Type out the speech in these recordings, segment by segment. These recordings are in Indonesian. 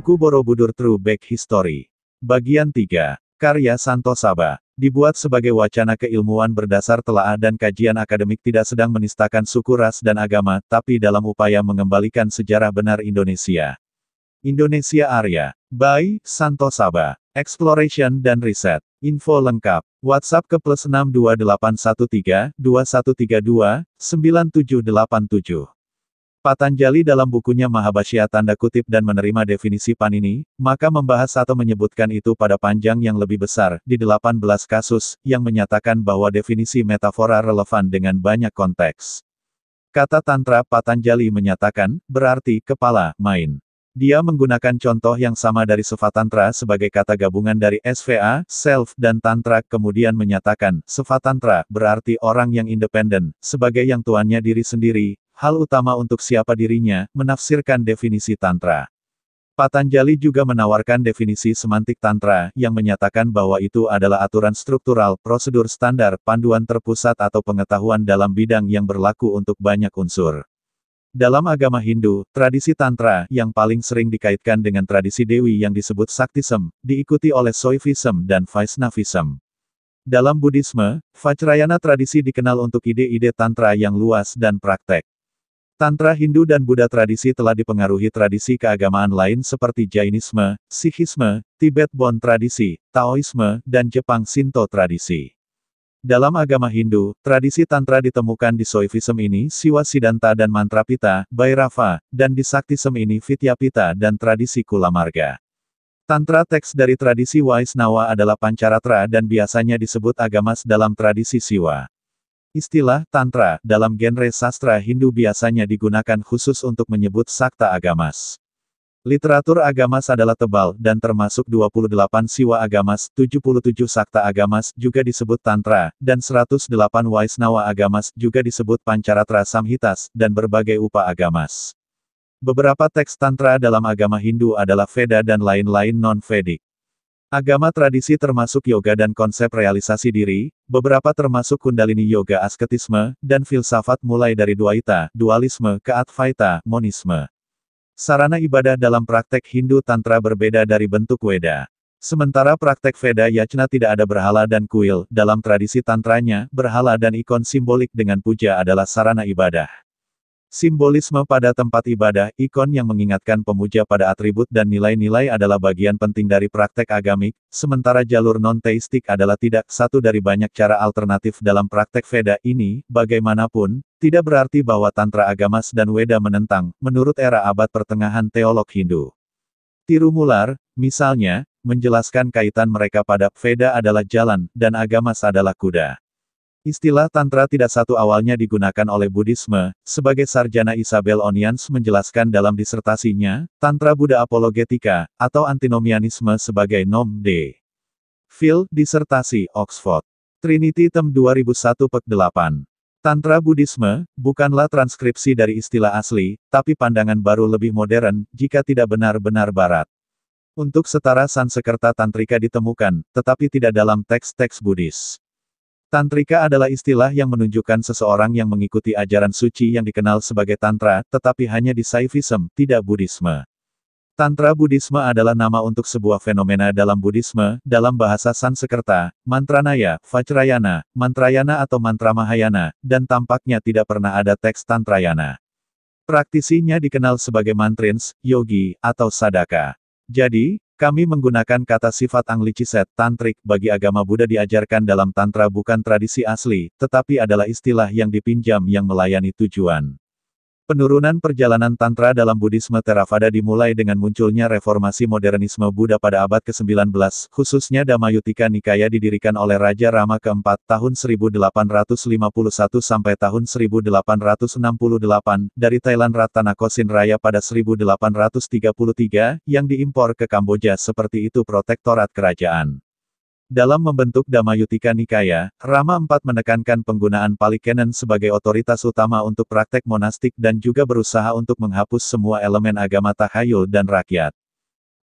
Buku Borobudur True Back History. Bagian 3. Karya Santo Saba. Dibuat sebagai wacana keilmuan berdasar telaah dan kajian akademik, tidak sedang menistakan suku, ras dan agama, tapi dalam upaya mengembalikan sejarah benar Indonesia. Indonesia Arya. By Santo Saba. Exploration dan Riset. Info lengkap. WhatsApp ke +62813 2132 9787. Patanjali dalam bukunya Mahabhashya tanda kutip dan menerima definisi Panini, maka membahas atau menyebutkan itu pada panjang yang lebih besar, di 18 kasus, yang menyatakan bahwa definisi metafora relevan dengan banyak konteks. Kata Tantra Patanjali menyatakan, berarti, kepala, main. Dia menggunakan contoh yang sama dari Svatantra sebagai kata gabungan dari SVA, self, dan Tantra, kemudian menyatakan, Svatantra, berarti orang yang independen, sebagai yang tuannya diri sendiri, hal utama untuk siapa dirinya, menafsirkan definisi Tantra. Patanjali juga menawarkan definisi semantik Tantra, yang menyatakan bahwa itu adalah aturan struktural, prosedur standar, panduan terpusat atau pengetahuan dalam bidang yang berlaku untuk banyak unsur. Dalam agama Hindu, tradisi Tantra, yang paling sering dikaitkan dengan tradisi Dewi yang disebut Saktism, diikuti oleh Shaivism dan Vaishnavism. Dalam Buddhisme, Vajrayana tradisi dikenal untuk ide-ide Tantra yang luas dan praktek. Tantra Hindu dan Buddha tradisi telah dipengaruhi tradisi keagamaan lain seperti Jainisme, Sikhisme, Tibet Bon tradisi, Taoisme, dan Jepang Shinto tradisi. Dalam agama Hindu, tradisi Tantra ditemukan di Shaivism ini Siwa Siddhanta dan Mantrapita, Bhairava, dan di Saktism ini Vidyapita dan tradisi Kulamarga. Tantra teks dari tradisi Vaishnava adalah Pancharatra dan biasanya disebut agamas dalam tradisi Siwa. Istilah Tantra dalam genre sastra Hindu biasanya digunakan khusus untuk menyebut sakta agamas. Literatur agamas adalah tebal, dan termasuk 28 siwa agamas, 77 sakta agamas juga disebut Tantra, dan 108 Vaishnava agamas juga disebut Pancharatra Samhitas, dan berbagai upa agamas. Beberapa teks Tantra dalam agama Hindu adalah Veda dan lain-lain non-Vedic. Agama tradisi termasuk yoga dan konsep realisasi diri, beberapa termasuk Kundalini Yoga, asketisme, dan filsafat mulai dari Dwaita, dualisme ke Advaita, monisme. Sarana ibadah dalam praktek Hindu Tantra berbeda dari bentuk Weda. Sementara praktek Veda Yajna tidak ada berhala dan kuil, dalam tradisi Tantranya, berhala dan ikon simbolik dengan puja adalah sarana ibadah. Simbolisme pada tempat ibadah, ikon yang mengingatkan pemuja pada atribut dan nilai-nilai adalah bagian penting dari praktek agamik, sementara jalur non-teistik adalah tidak satu dari banyak cara alternatif dalam praktek Veda ini. Bagaimanapun, tidak berarti bahwa Tantra agamas dan Weda menentang, menurut era abad pertengahan teolog Hindu. Tirumular, misalnya, menjelaskan kaitan mereka pada Veda adalah jalan, dan agamas adalah kuda. Istilah Tantra tidak satu awalnya digunakan oleh Buddhisme, sebagai sarjana Isabel Onians menjelaskan dalam disertasinya, Tantra Buddha Apologetika, atau Antinomianisme sebagai Nom de. Phil, disertasi, Oxford. Trinity Tem 2001 Pek 8. Tantra Buddhisme, bukanlah transkripsi dari istilah asli, tapi pandangan baru lebih modern, jika tidak benar-benar barat. Untuk setara Sansekerta Tantrika ditemukan, tetapi tidak dalam teks-teks Buddhis. Tantrika adalah istilah yang menunjukkan seseorang yang mengikuti ajaran suci yang dikenal sebagai Tantra, tetapi hanya di Shaivism, tidak Buddhisme. Tantra Buddhisme adalah nama untuk sebuah fenomena dalam Buddhisme, dalam bahasa Sansekerta, Mantranaya, Vajrayana, Mantrayana atau Mantra Mahayana, dan tampaknya tidak pernah ada teks Tantrayana. Praktisinya dikenal sebagai mantrins, yogi, atau sadaka. Jadi, kami menggunakan kata sifat Angliciset, tantrik, bagi agama Buddha diajarkan dalam Tantra bukan tradisi asli, tetapi adalah istilah yang dipinjam yang melayani tujuan. Penurunan perjalanan Tantra dalam Buddhisme Theravada dimulai dengan munculnya reformasi modernisme Buddha pada abad ke-19, khususnya Dhammayuttika Nikaya didirikan oleh Raja Rama keempat tahun 1851 sampai tahun 1868, dari Thailand Ratanakosin Raya pada 1833, yang diimpor ke Kamboja seperti itu protektorat kerajaan. Dalam membentuk Dhammayuttika Nikaya, Rama IV menekankan penggunaan Pali Canon sebagai otoritas utama untuk praktek monastik dan juga berusaha untuk menghapus semua elemen agama takhayul dan rakyat.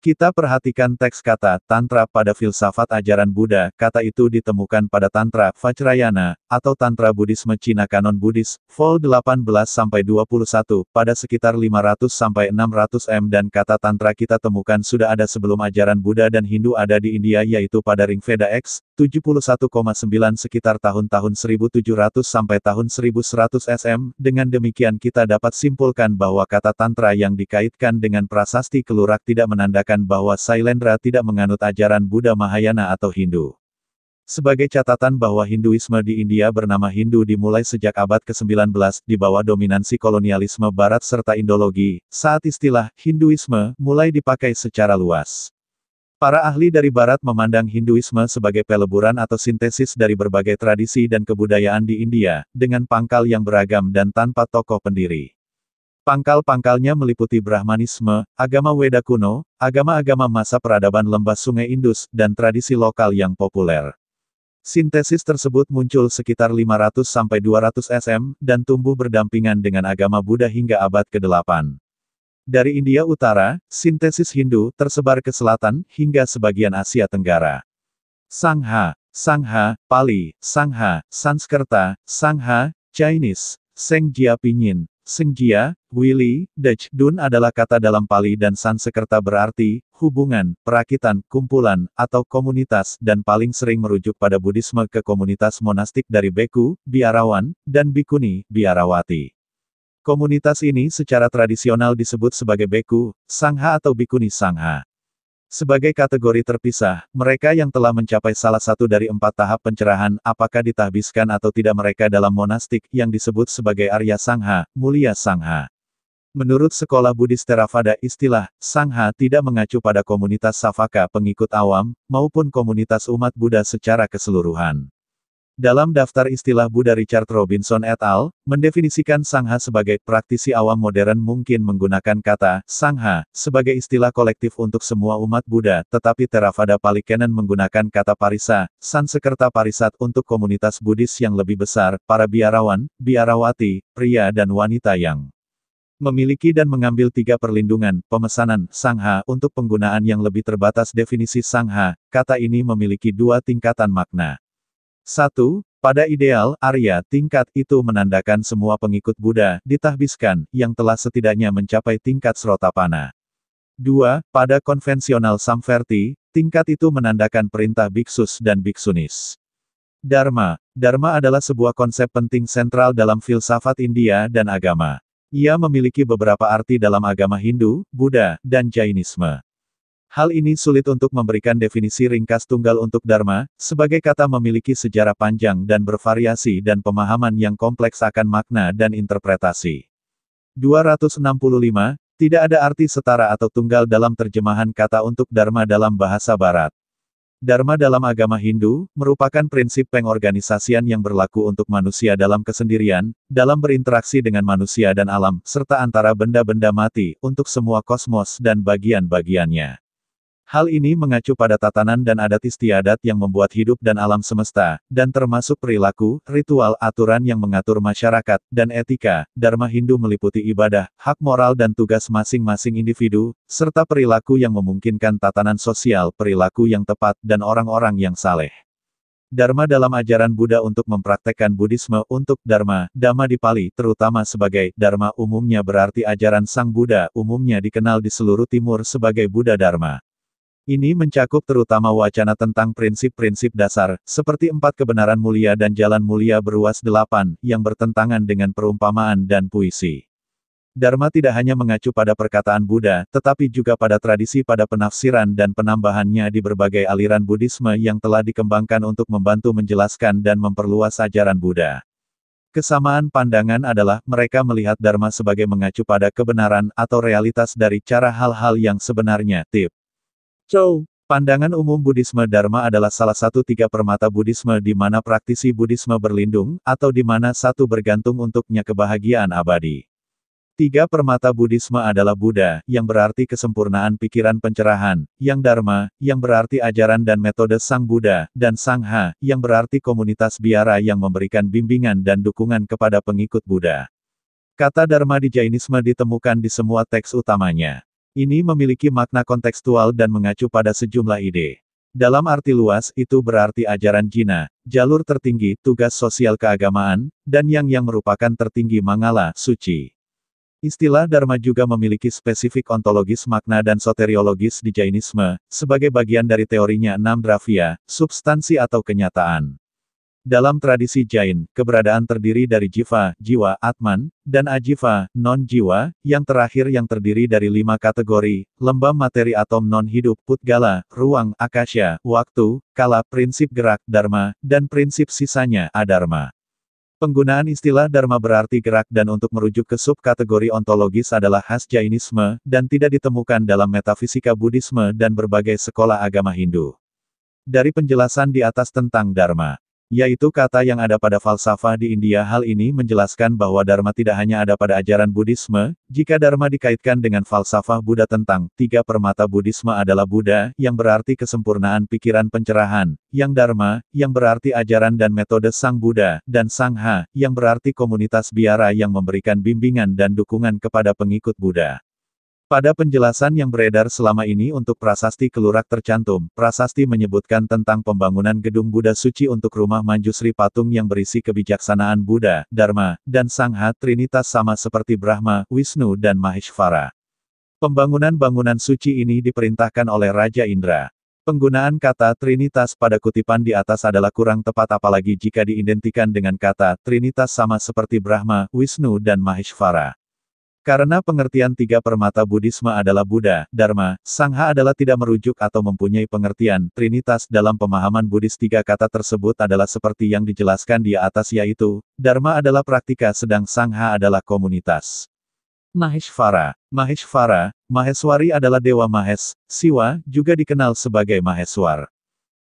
Kita perhatikan teks kata Tantra pada filsafat ajaran Buddha. Kata itu ditemukan pada Tantra Vajrayana, atau Tantra Buddhisme Cina Kanon Buddhis, vol 18-21, pada sekitar 500-600 m dan kata Tantra kita temukan sudah ada sebelum ajaran Buddha dan Hindu ada di India yaitu pada Ring Veda X, 71,9 sekitar tahun-tahun 1700 sampai tahun 1100 SM. Dengan demikian kita dapat simpulkan bahwa kata Tantra yang dikaitkan dengan prasasti Kelurak tidak menandakan bahwa Sailendra tidak menganut ajaran Buddha Mahayana atau Hindu. Sebagai catatan bahwa Hinduisme di India bernama Hindu dimulai sejak abad ke-19, di bawah dominansi kolonialisme Barat serta Indologi, saat istilah Hinduisme mulai dipakai secara luas. Para ahli dari Barat memandang Hinduisme sebagai peleburan atau sintesis dari berbagai tradisi dan kebudayaan di India, dengan pangkal yang beragam dan tanpa tokoh pendiri. Pangkal-pangkalnya meliputi Brahmanisme, agama Weda kuno, agama-agama masa peradaban lembah Sungai Indus, dan tradisi lokal yang populer. Sintesis tersebut muncul sekitar 500-200 SM, dan tumbuh berdampingan dengan agama Buddha hingga abad ke-8. Dari India Utara, sintesis Hindu tersebar ke selatan, hingga sebagian Asia Tenggara. Sangha, Pali, Sangha, Sanskerta, Sangha, Chinese, Sengjia Pinyin, Sengjia, Wili, Dutch, Dun adalah kata dalam Pali dan Sanskerta berarti, hubungan, perakitan, kumpulan, atau komunitas, dan paling sering merujuk pada Buddhisme ke komunitas monastik dari Beku, Biarawan, dan Bikuni, Biarawati. Komunitas ini secara tradisional disebut sebagai Beku, Sangha atau Bikuni Sangha. Sebagai kategori terpisah, mereka yang telah mencapai salah satu dari 4 tahap pencerahan, apakah ditahbiskan atau tidak mereka dalam monastik, yang disebut sebagai Arya Sangha, Mulia Sangha. Menurut sekolah Buddhis Theravada istilah, Sangha tidak mengacu pada komunitas Savaka pengikut awam, maupun komunitas umat Buddha secara keseluruhan. Dalam daftar istilah Buddha Richard Robinson et al., mendefinisikan Sangha sebagai praktisi awam modern mungkin menggunakan kata Sangha sebagai istilah kolektif untuk semua umat Buddha, tetapi Theravada Pali Canon menggunakan kata Parisa, Sanskerta Parisat untuk komunitas Buddhis yang lebih besar, para biarawan, biarawati, pria dan wanita yang memiliki dan mengambil 3 perlindungan, pemesanan, Sangha untuk penggunaan yang lebih terbatas. Definisi Sangha, kata ini memiliki 2 tingkatan makna. 1. Pada ideal, Arya, tingkat itu menandakan semua pengikut Buddha, ditahbiskan, yang telah setidaknya mencapai tingkat Srotapana. 2. Pada konvensional Samverti, tingkat itu menandakan perintah biksus dan biksunis. Dharma. Dharma adalah sebuah konsep penting sentral dalam filsafat India dan agama. Ia memiliki beberapa arti dalam agama Hindu, Buddha, dan Jainisme. Hal ini sulit untuk memberikan definisi ringkas tunggal untuk Dharma, sebagai kata memiliki sejarah panjang dan bervariasi dan pemahaman yang kompleks akan makna dan interpretasi. 265, tidak ada arti setara atau tunggal dalam terjemahan kata untuk Dharma dalam bahasa Barat. Dharma dalam agama Hindu, merupakan prinsip pengorganisasian yang berlaku untuk manusia dalam kesendirian, dalam berinteraksi dengan manusia dan alam, serta antara benda-benda mati, untuk semua kosmos dan bagian-bagiannya. Hal ini mengacu pada tatanan dan adat istiadat yang membuat hidup dan alam semesta, dan termasuk perilaku, ritual, aturan yang mengatur masyarakat, dan etika. Dharma Hindu meliputi ibadah, hak moral dan tugas masing-masing individu, serta perilaku yang memungkinkan tatanan sosial, perilaku yang tepat, dan orang-orang yang saleh. Dharma dalam ajaran Buddha untuk mempraktekkan Buddhisme untuk Dharma, Dhamma di Pali, terutama sebagai Dharma umumnya berarti ajaran Sang Buddha, umumnya dikenal di seluruh timur sebagai Buddha Dharma. Ini mencakup terutama wacana tentang prinsip-prinsip dasar, seperti 4 kebenaran mulia dan jalan mulia beruas 8, yang bertentangan dengan perumpamaan dan puisi. Dharma tidak hanya mengacu pada perkataan Buddha, tetapi juga pada tradisi pada penafsiran dan penambahannya di berbagai aliran Buddhisme yang telah dikembangkan untuk membantu menjelaskan dan memperluas ajaran Buddha. Kesamaan pandangan adalah, mereka melihat Dharma sebagai mengacu pada kebenaran atau realitas dari cara hal-hal yang sebenarnya, tip. Pandangan umum Buddhisme Dharma adalah salah satu 3 permata Buddhisme di mana praktisi Buddhisme berlindung, atau di mana satu bergantung untuknya kebahagiaan abadi. 3 permata Buddhisme adalah Buddha, yang berarti kesempurnaan pikiran pencerahan, yang Dharma, yang berarti ajaran dan metode Sang Buddha, dan Sangha, yang berarti komunitas biara yang memberikan bimbingan dan dukungan kepada pengikut Buddha. Kata Dharma di Jainisme ditemukan di semua teks utamanya. Ini memiliki makna kontekstual dan mengacu pada sejumlah ide. Dalam arti luas, itu berarti ajaran Jina, jalur tertinggi, tugas sosial keagamaan, dan yang merupakan tertinggi Mangala, suci. Istilah Dharma juga memiliki spesifik ontologis makna dan soteriologis di Jainisme, sebagai bagian dari teorinya enam dravya, substansi atau kenyataan. Dalam tradisi Jain, keberadaan terdiri dari jiva, jiwa, atman, dan ajiva, non-jiwa, yang terakhir yang terdiri dari 5 kategori, lembam materi atom non-hidup, putgala, ruang, akasya, waktu, kala, prinsip gerak, dharma, dan prinsip sisanya, adharma. Penggunaan istilah dharma berarti gerak dan untuk merujuk ke subkategori ontologis adalah khas Jainisme, dan tidak ditemukan dalam metafisika Buddhisme dan berbagai sekolah agama Hindu. Dari penjelasan di atas tentang dharma, yaitu kata yang ada pada falsafah di India, hal ini menjelaskan bahwa dharma tidak hanya ada pada ajaran Buddhisme. Jika dharma dikaitkan dengan falsafah Buddha tentang 3 permata Buddhisme adalah Buddha, yang berarti kesempurnaan pikiran pencerahan, yang dharma, yang berarti ajaran dan metode Sang Buddha, dan Sangha, yang berarti komunitas biara yang memberikan bimbingan dan dukungan kepada pengikut Buddha. Pada penjelasan yang beredar selama ini untuk prasasti Kelurak tercantum, prasasti menyebutkan tentang pembangunan gedung Buddha suci untuk rumah Manjusri patung yang berisi kebijaksanaan Buddha, Dharma, dan Sangha Trinitas sama seperti Brahma, Wisnu dan Maheshvara. Pembangunan bangunan suci ini diperintahkan oleh Raja Indra. Penggunaan kata Trinitas pada kutipan di atas adalah kurang tepat apalagi jika diidentikan dengan kata Trinitas sama seperti Brahma, Wisnu dan Maheshvara. Karena pengertian 3 permata Buddhisme adalah Buddha, Dharma, Sangha adalah tidak merujuk atau mempunyai pengertian Trinitas dalam pemahaman Buddhis. 3 kata tersebut adalah seperti yang dijelaskan di atas yaitu, Dharma adalah praktika sedang Sangha adalah komunitas. Maheshvara, Maheswari adalah Dewa Mahes, Siwa, juga dikenal sebagai Maheswar.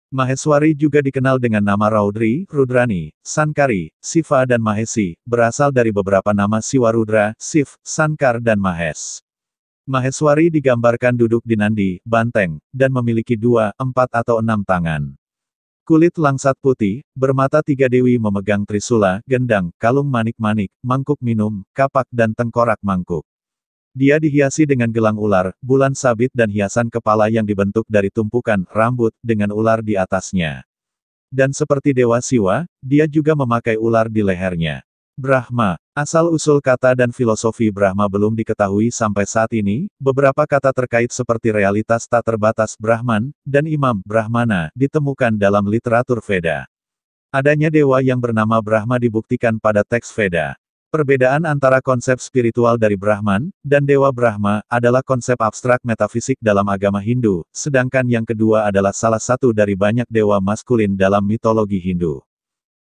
Maheswari juga dikenal dengan nama Raudri, Rudrani, Sankari, Siva dan Mahesi, berasal dari beberapa nama Siwa Rudra, Siv, Sankar dan Mahes. Maheswari digambarkan duduk di nandi, banteng, dan memiliki 2, 4 atau 6 tangan. Kulit langsat putih, bermata 3 dewi memegang trisula, gendang, kalung manik-manik, mangkuk minum, kapak dan tengkorak mangkuk. Dia dihiasi dengan gelang ular, bulan sabit dan hiasan kepala yang dibentuk dari tumpukan rambut dengan ular di atasnya. Dan seperti Dewa Siwa, dia juga memakai ular di lehernya. Brahma, asal-usul kata dan filosofi Brahma belum diketahui sampai saat ini. Beberapa kata terkait seperti realitas tak terbatas Brahman, dan Imam Brahmana, ditemukan dalam literatur Veda. Adanya dewa yang bernama Brahma dibuktikan pada teks Veda. Perbedaan antara konsep spiritual dari Brahman, dan Dewa Brahma, adalah konsep abstrak metafisik dalam agama Hindu, sedangkan yang kedua adalah salah satu dari banyak dewa maskulin dalam mitologi Hindu.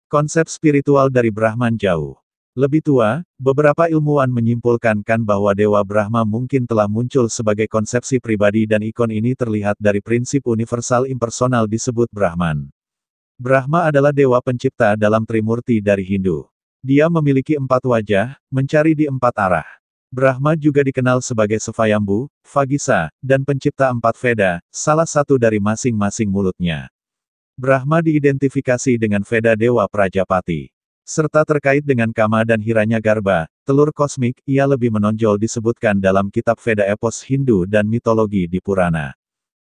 Konsep spiritual dari Brahman jauh lebih tua. Beberapa ilmuwan menyimpulkan bahwa Dewa Brahma mungkin telah muncul sebagai konsepsi pribadi dan ikon ini terlihat dari prinsip universal impersonal disebut Brahman. Brahma adalah dewa pencipta dalam Trimurti dari Hindu. Dia memiliki 4 wajah, mencari di 4 arah. Brahma juga dikenal sebagai Svayambhu, Vagisa, dan pencipta 4 Veda, salah satu dari masing-masing mulutnya. Brahma diidentifikasi dengan Veda Dewa Prajapati. Serta terkait dengan Kama dan Hiranyagarbha, telur kosmik, ia lebih menonjol disebutkan dalam kitab Veda epos Hindu dan mitologi di Purana.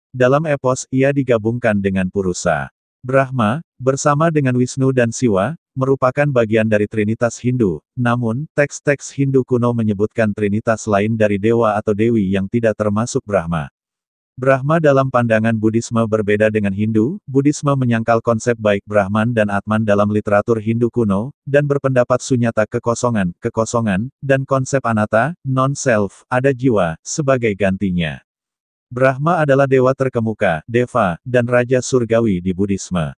Dalam epos, ia digabungkan dengan Purusa. Brahma, bersama dengan Wisnu dan Siwa, merupakan bagian dari Trinitas Hindu, namun, teks-teks Hindu kuno menyebutkan Trinitas lain dari dewa atau dewi yang tidak termasuk Brahma. Brahma dalam pandangan Buddhisme berbeda dengan Hindu. Buddhisme menyangkal konsep baik Brahman dan Atman dalam literatur Hindu kuno, dan berpendapat sunyata kekosongan, dan konsep anatta, non-self, ada jiwa, sebagai gantinya. Brahma adalah dewa terkemuka, Deva, dan Raja Surgawi di Buddhisme.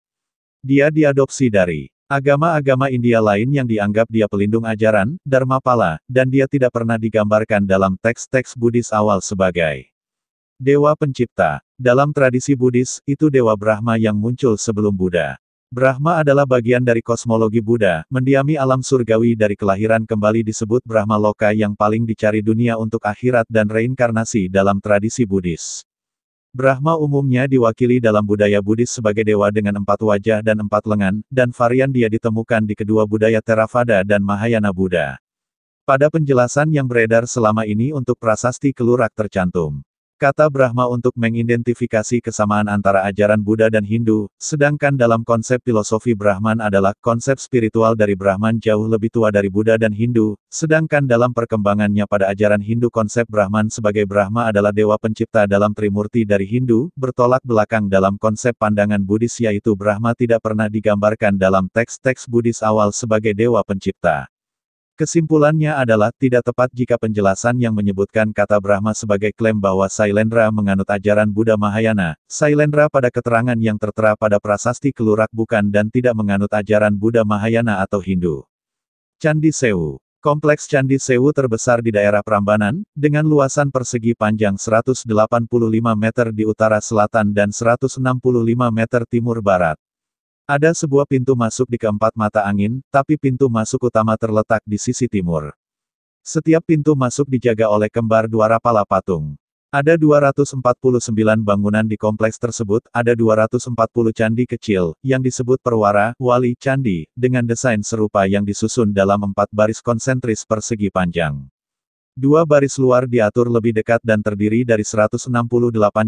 Dia diadopsi dari agama-agama India lain yang dianggap dia pelindung ajaran, Dharmapala, dan dia tidak pernah digambarkan dalam teks-teks Buddhis awal sebagai dewa pencipta. Dalam tradisi Buddhis, itu dewa Brahma yang muncul sebelum Buddha. Brahma adalah bagian dari kosmologi Buddha, mendiami alam surgawi dari kelahiran kembali disebut Brahma Loka yang paling dicari dunia untuk akhirat dan reinkarnasi dalam tradisi Buddhis. Brahma umumnya diwakili dalam budaya Buddhis sebagai dewa dengan 4 wajah dan 4 lengan, dan varian dia ditemukan di kedua budaya Theravada dan Mahayana Buddha. Pada penjelasan yang beredar selama ini untuk prasasti Kelurak tercantum kata Brahma untuk mengidentifikasi kesamaan antara ajaran Buddha dan Hindu, sedangkan dalam konsep filosofi Brahman adalah konsep spiritual dari Brahman jauh lebih tua dari Buddha dan Hindu, sedangkan dalam perkembangannya pada ajaran Hindu konsep Brahman sebagai Brahma adalah dewa pencipta dalam Trimurti dari Hindu, bertolak belakang dalam konsep pandangan Buddhis yaitu Brahma tidak pernah digambarkan dalam teks-teks Buddhis awal sebagai dewa pencipta. Kesimpulannya adalah tidak tepat jika penjelasan yang menyebutkan kata Brahma sebagai klaim bahwa Sailendra menganut ajaran Buddha Mahayana. Sailendra pada keterangan yang tertera pada prasasti Kelurak bukan dan tidak menganut ajaran Buddha Mahayana atau Hindu. Candi Sewu. Kompleks Candi Sewu terbesar di daerah Prambanan, dengan luasan persegi panjang 185 meter di utara selatan dan 165 meter timur barat. Ada sebuah pintu masuk di keempat mata angin, tapi pintu masuk utama terletak di sisi timur. Setiap pintu masuk dijaga oleh kembar Dwarapala patung. Ada 249 bangunan di kompleks tersebut, ada 240 candi kecil, yang disebut perwara, wali, candi, dengan desain serupa yang disusun dalam 4 baris konsentris persegi panjang. 2 baris luar diatur lebih dekat dan terdiri dari 168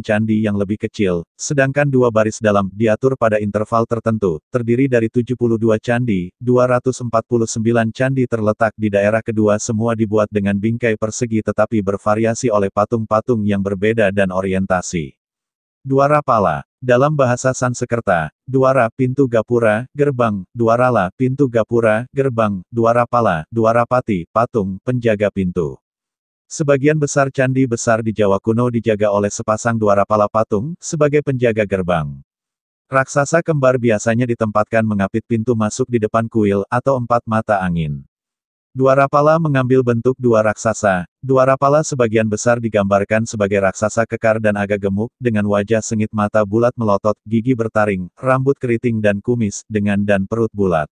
candi yang lebih kecil, sedangkan 2 baris dalam diatur pada interval tertentu, terdiri dari 72 candi, 249 candi terletak di daerah kedua semua dibuat dengan bingkai persegi tetapi bervariasi oleh patung-patung yang berbeda dan orientasi. Dwarapala. Dalam bahasa Sanskerta, Dwara, pintu gapura, gerbang, Dwarala, pintu gapura, gerbang, Dwarapala, Dwarapati, patung, penjaga pintu. Sebagian besar candi besar di Jawa kuno dijaga oleh sepasang Dwarapala patung, sebagai penjaga gerbang. Raksasa kembar biasanya ditempatkan mengapit pintu masuk di depan kuil, atau 4 mata angin. Dwarapala mengambil bentuk 2 raksasa. Dwarapala sebagian besar digambarkan sebagai raksasa kekar dan agak gemuk, dengan wajah sengit mata bulat melotot, gigi bertaring, rambut keriting dan kumis, dengan dan perut bulat.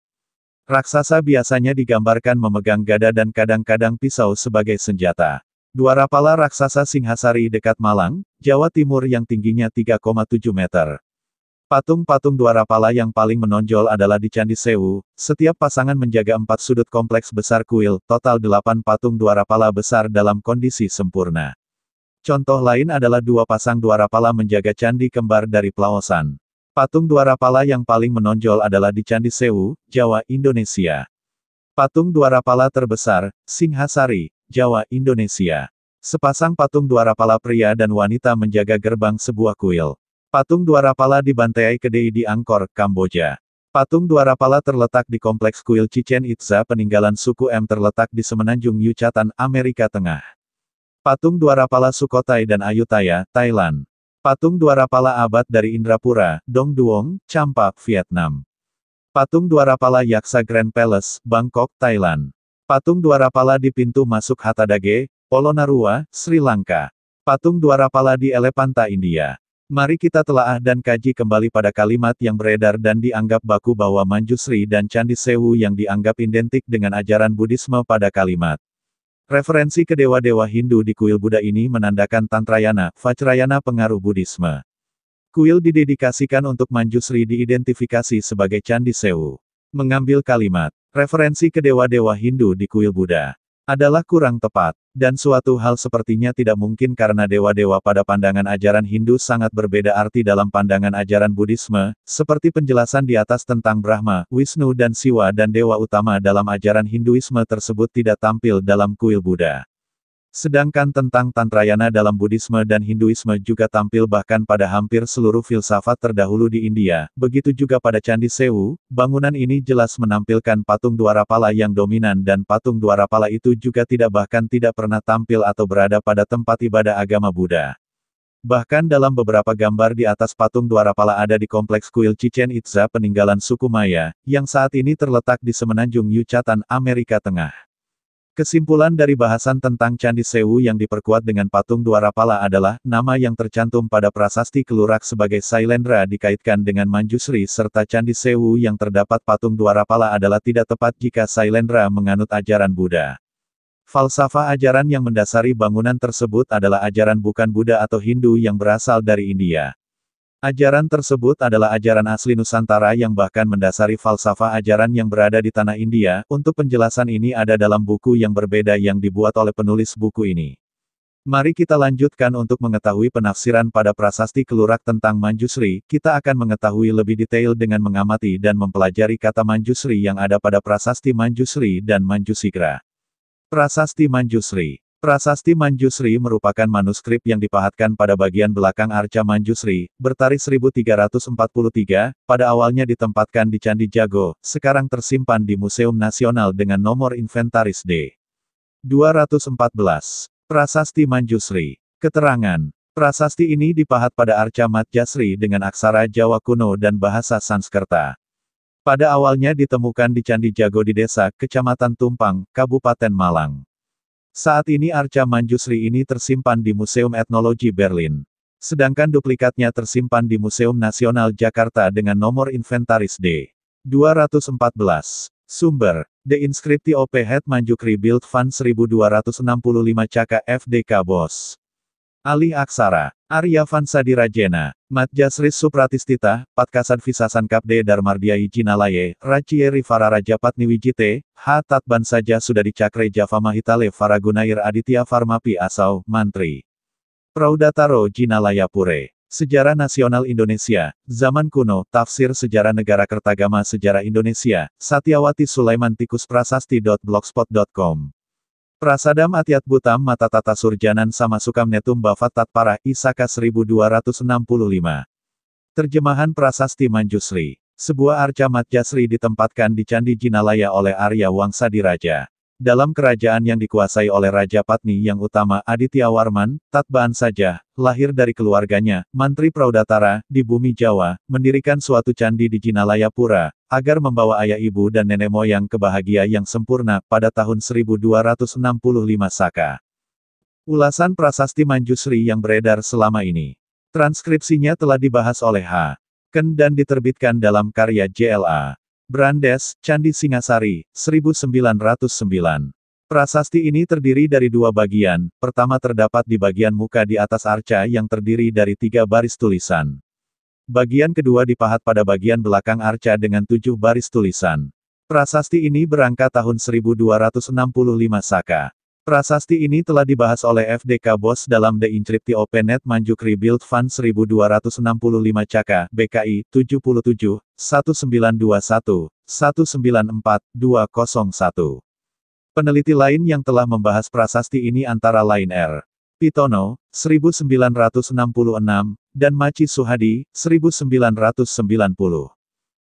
Raksasa biasanya digambarkan memegang gada dan kadang-kadang pisau sebagai senjata. Dwarapala raksasa Singhasari dekat Malang, Jawa Timur yang tingginya 3,7 meter. Patung-patung Dwarapala yang paling menonjol adalah di Candi Sewu, setiap pasangan menjaga 4 sudut kompleks besar kuil, total 8 patung Dwarapala besar dalam kondisi sempurna. Contoh lain adalah 2 pasang Dwarapala menjaga Candi Kembar dari Pelaosan. Patung Dwarapala yang paling menonjol adalah di Candi Sewu, Jawa, Indonesia. Patung Dwarapala terbesar, Singhasari, Jawa, Indonesia. Sepasang patung Dwarapala pria dan wanita menjaga gerbang sebuah kuil. Patung Dwarapala di Banteay Kedai di Angkor, Kamboja. Patung Dwarapala terletak di Kompleks Kuil Chichen Itza peninggalan suku M terletak di Semenanjung Yucatan, Amerika Tengah. Patung Dwarapala Sukhothai dan Ayutthaya, Thailand. Patung Dwarapala abad dari Indrapura, Dong Duong, Champa, Vietnam. Patung Dwarapala Yaksa Grand Palace, Bangkok, Thailand. Patung Dwarapala di pintu masuk Hathadage, Polonnaruwa, Sri Lanka. Patung Dwarapala di Elepanta, India. Mari kita telaah dan kaji kembali pada kalimat yang beredar dan dianggap baku bahwa Manjusri dan Candi Sewu yang dianggap identik dengan ajaran Buddhisme pada kalimat. Referensi ke dewa-dewa Hindu di kuil Buddha ini menandakan Tantrayana, Vajrayana pengaruh Buddhisme. Kuil didedikasikan untuk Manjusri diidentifikasi sebagai Candi Sewu. Mengambil kalimat, referensi ke dewa-dewa Hindu di kuil Buddha adalah kurang tepat, dan suatu hal sepertinya tidak mungkin karena dewa-dewa pada pandangan ajaran Hindu sangat berbeda arti dalam pandangan ajaran Buddhisme, seperti penjelasan di atas tentang Brahma, Wisnu dan Siwa dan dewa utama dalam ajaran Hinduisme tersebut tidak tampil dalam kuil Buddha. Sedangkan tentang Tantrayana dalam Buddhisme dan Hinduisme juga tampil bahkan pada hampir seluruh filsafat terdahulu di India, begitu juga pada Candi Sewu, bangunan ini jelas menampilkan patung Dwarapala yang dominan dan patung Dwarapala itu juga bahkan tidak pernah tampil atau berada pada tempat ibadah agama Buddha. Bahkan dalam beberapa gambar di atas patung Dwarapala ada di Kompleks Kuil Chichen Itza peninggalan suku Maya, yang saat ini terletak di Semenanjung Yucatan, Amerika Tengah. Kesimpulan dari bahasan tentang Candi Sewu yang diperkuat dengan patung Dwarapala adalah, nama yang tercantum pada prasasti Kelurak sebagai Sailendra dikaitkan dengan Manjusri serta Candi Sewu yang terdapat patung Dwarapala adalah tidak tepat jika Sailendra menganut ajaran Buddha. Falsafah ajaran yang mendasari bangunan tersebut adalah ajaran bukan Buddha atau Hindu yang berasal dari India. Ajaran tersebut adalah ajaran asli Nusantara yang bahkan mendasari falsafah ajaran yang berada di tanah India. Untuk penjelasan ini ada dalam buku yang berbeda yang dibuat oleh penulis buku ini. Mari kita lanjutkan untuk mengetahui penafsiran pada prasasti Kelurak tentang Manjusri. Kita akan mengetahui lebih detail dengan mengamati dan mempelajari kata Manjusri yang ada pada prasasti Manjusri dan Manjusigra. Prasasti Manjusri. Prasasti Manjusri merupakan manuskrip yang dipahatkan pada bagian belakang arca Manjusri, bertarikh 1343, pada awalnya ditempatkan di Candi Jago, sekarang tersimpan di Museum Nasional dengan nomor inventaris D214. Prasasti Manjusri. Keterangan. Prasasti ini dipahat pada arca Matjasri dengan aksara Jawa kuno dan bahasa Sanskerta. Pada awalnya ditemukan di Candi Jago di desa, Kecamatan Tumpang, Kabupaten Malang. Saat ini arca Manjusri ini tersimpan di Museum Etnologi Berlin. Sedangkan duplikatnya tersimpan di Museum Nasional Jakarta dengan nomor inventaris D214. Sumber. The Inscripti op het Manjukri Build Fund 1265 Caka FDK Bos. Alih aksara. Arya Vansadi Rajena. Matjasris Supratistita, Patkasad Visasan Kapde Darmardiai Jinalaye, Racieri Fararajapatni Wijite, H. Tatban saja sudah dicakre Java Mahitale Faragunair Aditya Farmapi Asau, Mantri. Praudataro Jinalaya Pure. Sejarah Nasional Indonesia, Zaman Kuno, Tafsir Sejarah Negara Kertagama Sejarah Indonesia, Satyawati Sulaiman Tikus Prasasti.blogspot.com. Prasadam Atyat Butam Mata Tata Surjanan Sama Sukam Netum Bafat Tatpara, Isaka 1265. Terjemahan Prasasti Manjusri. Sebuah arca Matjasri ditempatkan di Candi Jinalaya oleh Arya Wangsadiraja. Dalam kerajaan yang dikuasai oleh Raja Patni yang utama Aditya Warman, Tatbaan saja, lahir dari keluarganya, Mantri Praudatara, di bumi Jawa, mendirikan suatu candi di Jinalaya Pura, agar membawa ayah ibu dan nenek moyang ke bahagia yang sempurna, pada tahun 1265 Saka. Ulasan Prasasti Manjusri yang beredar selama ini. Transkripsinya telah dibahas oleh H. Ken dan diterbitkan dalam karya JLA. Brandes, Candi Singasari, 1909. Prasasti ini terdiri dari dua bagian, pertama terdapat di bagian muka di atas arca yang terdiri dari 3 baris tulisan. Bagian kedua dipahat pada bagian belakang arca dengan 7 baris tulisan. Prasasti ini berangka tahun 1265 Saka. Prasasti ini telah dibahas oleh FDK Bos dalam The Inscripti Open Net Manjukri Build Fund 1265 Caka, BKI, 77, 1921, 194, 201. Peneliti lain yang telah membahas prasasti ini antara lain R. Pitono, 1966, dan Maci Suhadi, 1990.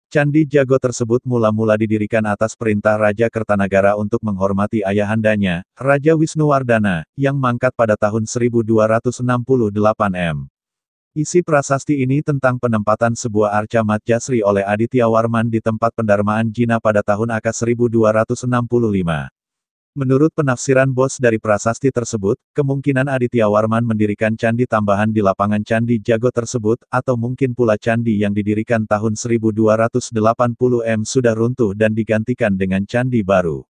Candi Jago tersebut mula-mula didirikan atas perintah Raja Kertanagara untuk menghormati ayahandanya, Raja Wisnuwardana, yang mangkat pada tahun 1268 M. Isi prasasti ini tentang penempatan sebuah arca Matjasri oleh Aditya Warman di tempat pendarmaan Jina pada tahun AK 1265. Menurut penafsiran Bos dari prasasti tersebut, kemungkinan Aditya Warman mendirikan candi tambahan di lapangan Candi Jago tersebut, atau mungkin pula candi yang didirikan tahun 1280 M sudah runtuh dan digantikan dengan candi baru.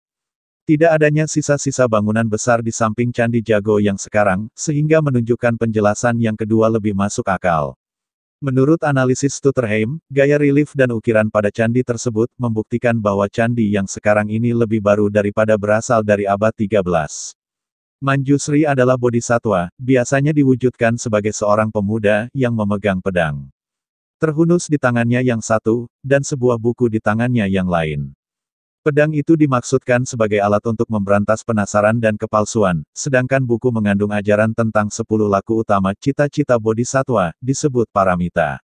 Tidak adanya sisa-sisa bangunan besar di samping Candi Jago yang sekarang, sehingga menunjukkan penjelasan yang kedua lebih masuk akal. Menurut analisis Stutterheim, gaya relief dan ukiran pada candi tersebut membuktikan bahwa candi yang sekarang ini lebih baru daripada berasal dari abad 13. Manjusri adalah bodhisatwa, biasanya diwujudkan sebagai seorang pemuda yang memegang pedang. Terhunus di tangannya yang satu, dan sebuah buku di tangannya yang lain. Pedang itu dimaksudkan sebagai alat untuk memberantas penasaran dan kepalsuan, sedangkan buku mengandung ajaran tentang 10 laku utama cita-cita bodhisatwa, disebut paramita.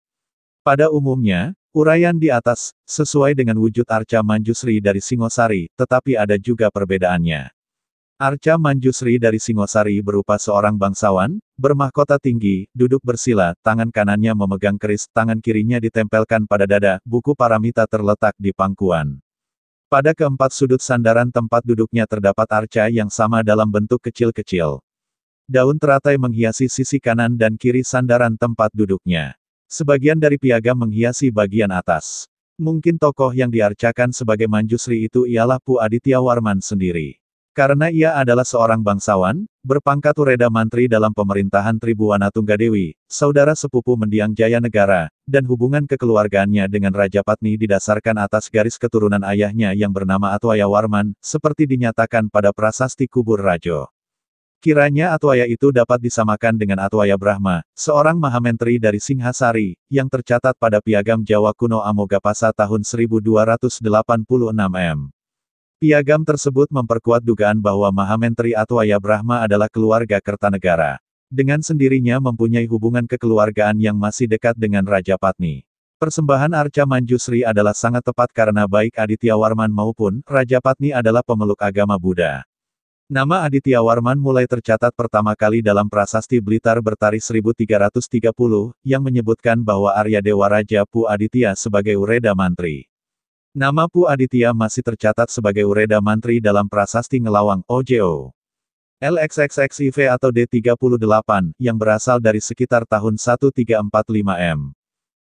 Pada umumnya, uraian di atas, sesuai dengan wujud arca Manjusri dari Singosari, tetapi ada juga perbedaannya. Arca Manjusri dari Singosari berupa seorang bangsawan, bermahkota tinggi, duduk bersila, tangan kanannya memegang keris, tangan kirinya ditempelkan pada dada, buku paramita terletak di pangkuan. Pada keempat sudut sandaran tempat duduknya terdapat arca yang sama dalam bentuk kecil-kecil. Daun teratai menghiasi sisi kanan dan kiri sandaran tempat duduknya. Sebagian dari piagam menghiasi bagian atas. Mungkin tokoh yang diarcakan sebagai Manjusri itu ialah Pu Aditya Warman sendiri. Karena ia adalah seorang bangsawan, berpangkat Ureda Mantri dalam pemerintahan Tribuana Tunggadewi, saudara sepupu mendiang Jaya Negara, dan hubungan kekeluargaannya dengan Raja Patni didasarkan atas garis keturunan ayahnya yang bernama Atwaya Warman, seperti dinyatakan pada prasasti Kubur Rajo. Kiranya Atwaya itu dapat disamakan dengan Atwaya Brahma, seorang Mahamentri dari Singhasari, yang tercatat pada Piagam Jawa Kuno Amogapasa tahun 1286 m. Piagam tersebut memperkuat dugaan bahwa Mahamentri Atwaya Brahma adalah keluarga Kertanegara. Dengan sendirinya mempunyai hubungan kekeluargaan yang masih dekat dengan Raja Patni. Persembahan Arca Manjusri adalah sangat tepat karena baik Aditya Warman maupun Raja Patni adalah pemeluk agama Buddha. Nama Aditya Warman mulai tercatat pertama kali dalam prasasti Blitar Bertarikh 1330, yang menyebutkan bahwa Arya Dewa Raja Pu Aditya sebagai Ureda Mantri. Nama Pu Aditya masih tercatat sebagai Ureda Mantri dalam prasasti Ngelawang, OJO. LXXXIV atau D38, yang berasal dari sekitar tahun 1345 m.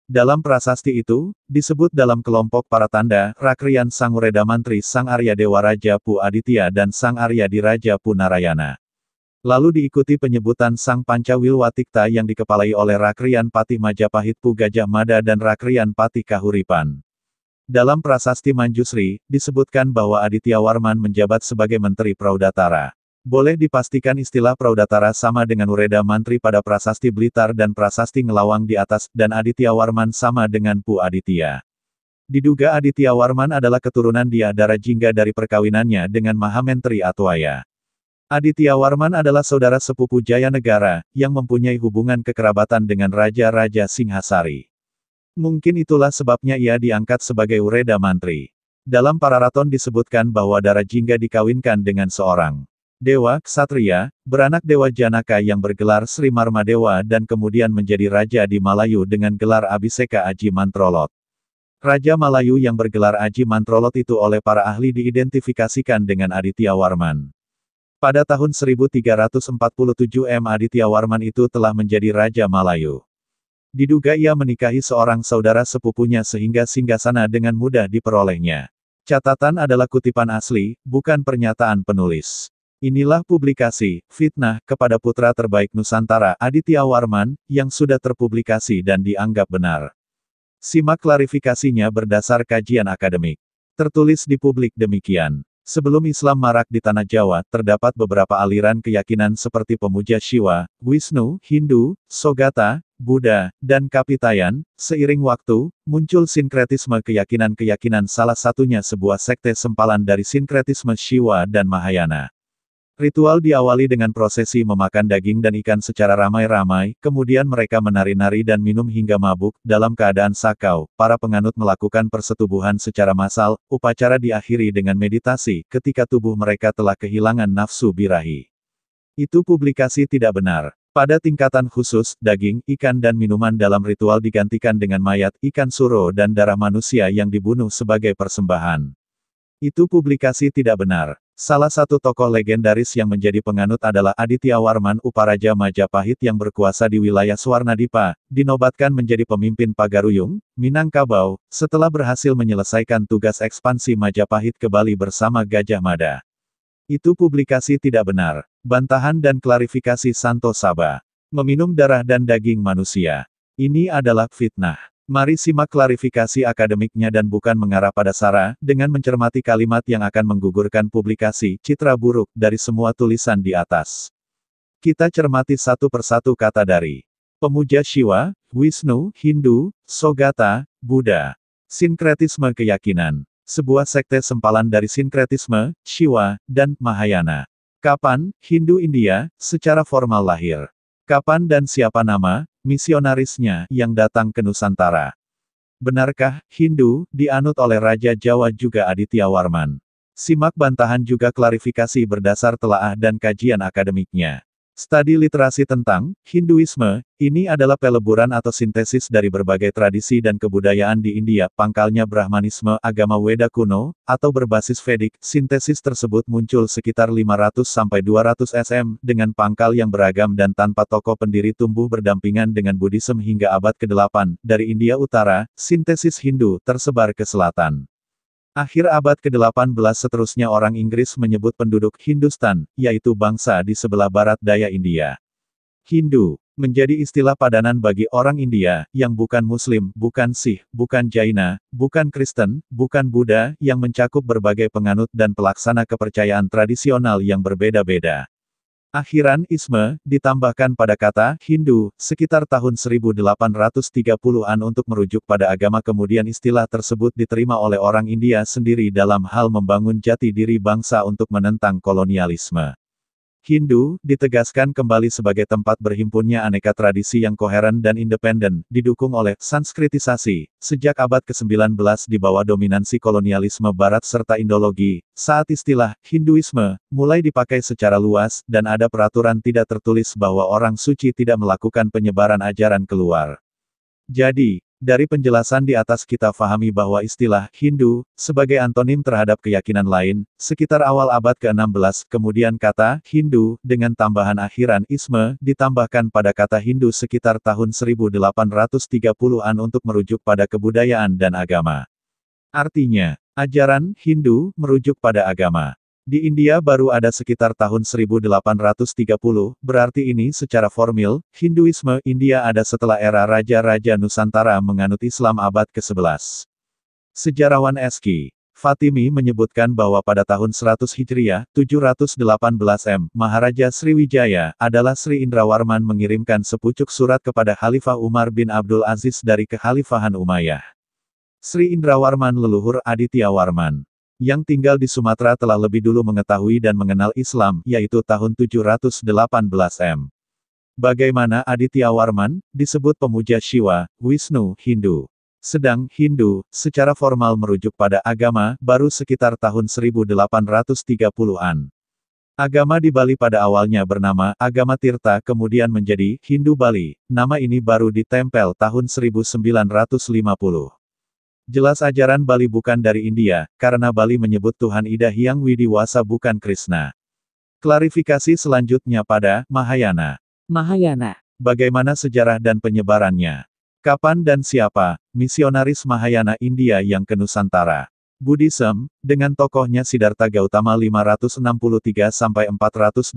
Dalam prasasti itu, disebut dalam kelompok para tanda, Rakrian Sang Ureda Mantri Sang Arya Dewa Raja Pu Aditya dan Sang Arya Diraja Pu Narayana. Lalu diikuti penyebutan Sang Pancawilwatikta yang dikepalai oleh Rakrian Patih Majapahit Pu Gajah Mada dan Rakrian Patih Kahuripan. Dalam prasasti Manjusri, disebutkan bahwa Aditya Warman menjabat sebagai Menteri Praudatara. Boleh dipastikan istilah Praudatara sama dengan Ureda Mantri pada prasasti Blitar dan prasasti Ngelawang di atas, dan Aditya Warman sama dengan Pu Aditya. Diduga Aditya Warman adalah keturunan Dyadara Jingga dari perkawinannya dengan Mahamentri Atwaya. Aditya Warman adalah saudara sepupu Jaya Negara, yang mempunyai hubungan kekerabatan dengan Raja-Raja Singhasari. Mungkin itulah sebabnya ia diangkat sebagai Ureda Mantri. Dalam Pararaton disebutkan bahwa Dara Jingga dikawinkan dengan seorang dewa ksatria, beranak Dewa Janaka yang bergelar Sri Marmadewa dan kemudian menjadi raja di Malayu dengan gelar Abhiseka Aji Mantrolot. Raja Malayu yang bergelar Aji Mantrolot itu oleh para ahli diidentifikasikan dengan Aditya Warman. Pada tahun 1347 m Aditya Warman itu telah menjadi Raja Malayu. Diduga ia menikahi seorang saudara sepupunya sehingga singgasana dengan mudah diperolehnya. Catatan adalah kutipan asli, bukan pernyataan penulis. Inilah publikasi, Fitnah, kepada putra terbaik Nusantara, Aditya Warman, yang sudah terpublikasi dan dianggap benar. Simak klarifikasinya berdasar kajian akademik. Tertulis di publik demikian. Sebelum Islam marak di tanah Jawa, terdapat beberapa aliran keyakinan seperti pemuja Shiva, Wisnu, Hindu, Sogata, Buddha, dan Kapitayan. Seiring waktu, muncul sinkretisme keyakinan-keyakinan, salah satunya sebuah sekte sempalan dari sinkretisme Shiva dan Mahayana. Ritual diawali dengan prosesi memakan daging dan ikan secara ramai-ramai, kemudian mereka menari-nari dan minum hingga mabuk, dalam keadaan sakau. Para penganut melakukan persetubuhan secara massal, upacara diakhiri dengan meditasi, ketika tubuh mereka telah kehilangan nafsu birahi. Itu publikasi tidak benar. Pada tingkatan khusus, daging, ikan dan minuman dalam ritual digantikan dengan mayat, ikan suro dan darah manusia yang dibunuh sebagai persembahan. Itu publikasi tidak benar. Salah satu tokoh legendaris yang menjadi penganut adalah Aditya Warman Uparaja Majapahit yang berkuasa di wilayah Swarnadipa, dinobatkan menjadi pemimpin Pagaruyung, Minangkabau, setelah berhasil menyelesaikan tugas ekspansi Majapahit ke Bali bersama Gajah Mada. Itu publikasi tidak benar. Bantahan dan klarifikasi Santo Saba. Meminum darah dan daging manusia. Ini adalah fitnah. Mari simak klarifikasi akademiknya dan bukan mengarah pada sara, dengan mencermati kalimat yang akan menggugurkan publikasi, citra buruk, dari semua tulisan di atas. Kita cermati satu persatu kata dari pemuja Shiva, Wisnu, Hindu, Sogata, Buddha. Sinkretisme keyakinan. Sebuah sekte sempalan dari sinkretisme, Shiva, dan Mahayana. Kapan, Hindu India, secara formal lahir. Kapan dan siapa nama misionarisnya yang datang ke Nusantara? Benarkah Hindu dianut oleh Raja Jawa juga Aditya Warman? Simak bantahan juga klarifikasi berdasar telaah dan kajian akademiknya. Studi literasi tentang Hinduisme, ini adalah peleburan atau sintesis dari berbagai tradisi dan kebudayaan di India, pangkalnya Brahmanisme, agama Weda kuno, atau berbasis Vedik. Sintesis tersebut muncul sekitar 500–200 SM, dengan pangkal yang beragam dan tanpa tokoh pendiri tumbuh berdampingan dengan Buddhisme hingga abad ke-8, dari India Utara, sintesis Hindu tersebar ke selatan. Akhir abad ke-18 seterusnya orang Inggris menyebut penduduk Hindustan, yaitu bangsa di sebelah barat daya India. Hindu menjadi istilah padanan bagi orang India, yang bukan Muslim, bukan Sikh, bukan Jaina, bukan Kristen, bukan Buddha, yang mencakup berbagai penganut dan pelaksana kepercayaan tradisional yang berbeda-beda. Akhiran isme, ditambahkan pada kata Hindu, sekitar tahun 1830-an untuk merujuk pada agama kemudian istilah tersebut diterima oleh orang India sendiri dalam hal membangun jati diri bangsa untuk menentang kolonialisme. Hindu, ditegaskan kembali sebagai tempat berhimpunnya aneka tradisi yang koheren dan independen, didukung oleh sanskritisasi, sejak abad ke-19 di bawah dominansi kolonialisme Barat serta Indologi, saat istilah Hinduisme mulai dipakai secara luas, dan ada peraturan tidak tertulis bahwa orang suci tidak melakukan penyebaran ajaran keluar. Jadi, dari penjelasan di atas kita fahami bahwa istilah Hindu sebagai antonim terhadap keyakinan lain, sekitar awal abad ke-16, kemudian kata Hindu dengan tambahan akhiran isme ditambahkan pada kata Hindu sekitar tahun 1830-an untuk merujuk pada kebudayaan dan agama. Artinya, ajaran Hindu merujuk pada agama. Di India baru ada sekitar tahun 1830, berarti ini secara formil, Hinduisme India ada setelah era Raja-Raja Nusantara menganut Islam abad ke-11. Sejarawan Eski Fatimi menyebutkan bahwa pada tahun 100 Hijriah, 718 M, Maharaja Sriwijaya, adalah Sri Indrawarman mengirimkan sepucuk surat kepada Khalifah Umar bin Abdul Aziz dari Kekhalifahan Umayyah. Sri Indrawarman leluhur Aditya Warman yang tinggal di Sumatera telah lebih dulu mengetahui dan mengenal Islam, yaitu tahun 718 M. Bagaimana Aditya Warman, disebut pemuja Shiva, Wisnu, Hindu. Sedang Hindu, secara formal merujuk pada agama, baru sekitar tahun 1830-an. Agama di Bali pada awalnya bernama Agama Tirta kemudian menjadi Hindu Bali, nama ini baru ditempel tahun 1950. Jelas ajaran Bali bukan dari India, karena Bali menyebut Tuhan Ida Hyang Widiwasa bukan Krishna. Klarifikasi selanjutnya pada Mahayana. Mahayana. Bagaimana sejarah dan penyebarannya? Kapan dan siapa misionaris Mahayana India yang ke Nusantara? Buddhism, dengan tokohnya Siddhartha Gautama 563-483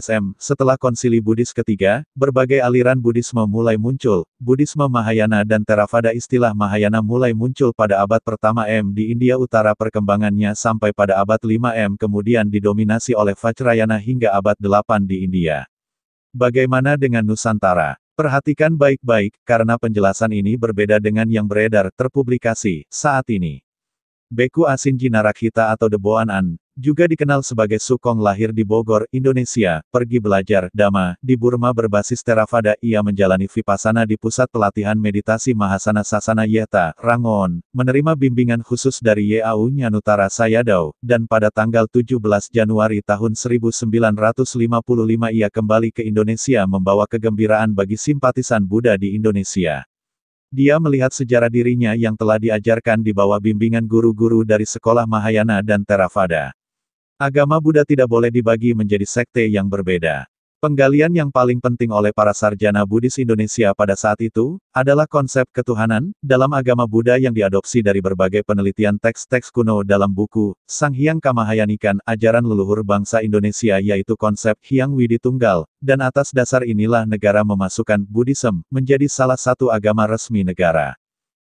SM, setelah konsili Buddhis ketiga, berbagai aliran Buddhisme mulai muncul, Buddhisme Mahayana dan Theravada. Istilah Mahayana mulai muncul pada abad pertama M di India Utara, perkembangannya sampai pada abad 5 M kemudian didominasi oleh Vajrayana hingga abad 8 di India. Bagaimana dengan Nusantara? Perhatikan baik-baik, karena penjelasan ini berbeda dengan yang beredar terpublikasi saat ini. Beku Asinji Narakhita atau Deboan An, juga dikenal sebagai Sukong, lahir di Bogor, Indonesia, pergi belajar Dhamma di Burma berbasis Theravada. Ia menjalani Vipassana di Pusat Pelatihan Meditasi Mahasana Sasana Yeta, Rangoon, menerima bimbingan khusus dari Yau Nyanutara Sayadaw, dan pada tanggal 17 Januari tahun 1955 ia kembali ke Indonesia membawa kegembiraan bagi simpatisan Buddha di Indonesia. Dia melihat sejarah dirinya yang telah diajarkan di bawah bimbingan guru-guru dari sekolah Mahayana dan Theravada. Agama Buddha tidak boleh dibagi menjadi sekte yang berbeda. Penggalian yang paling penting oleh para sarjana Buddhis Indonesia pada saat itu, adalah konsep ketuhanan, dalam agama Buddha yang diadopsi dari berbagai penelitian teks-teks kuno dalam buku, Sang Hyang Kamahayanikan, ajaran leluhur bangsa Indonesia yaitu konsep Hyang Widi Tunggal, dan atas dasar inilah negara memasukkan Buddhism, menjadi salah satu agama resmi negara.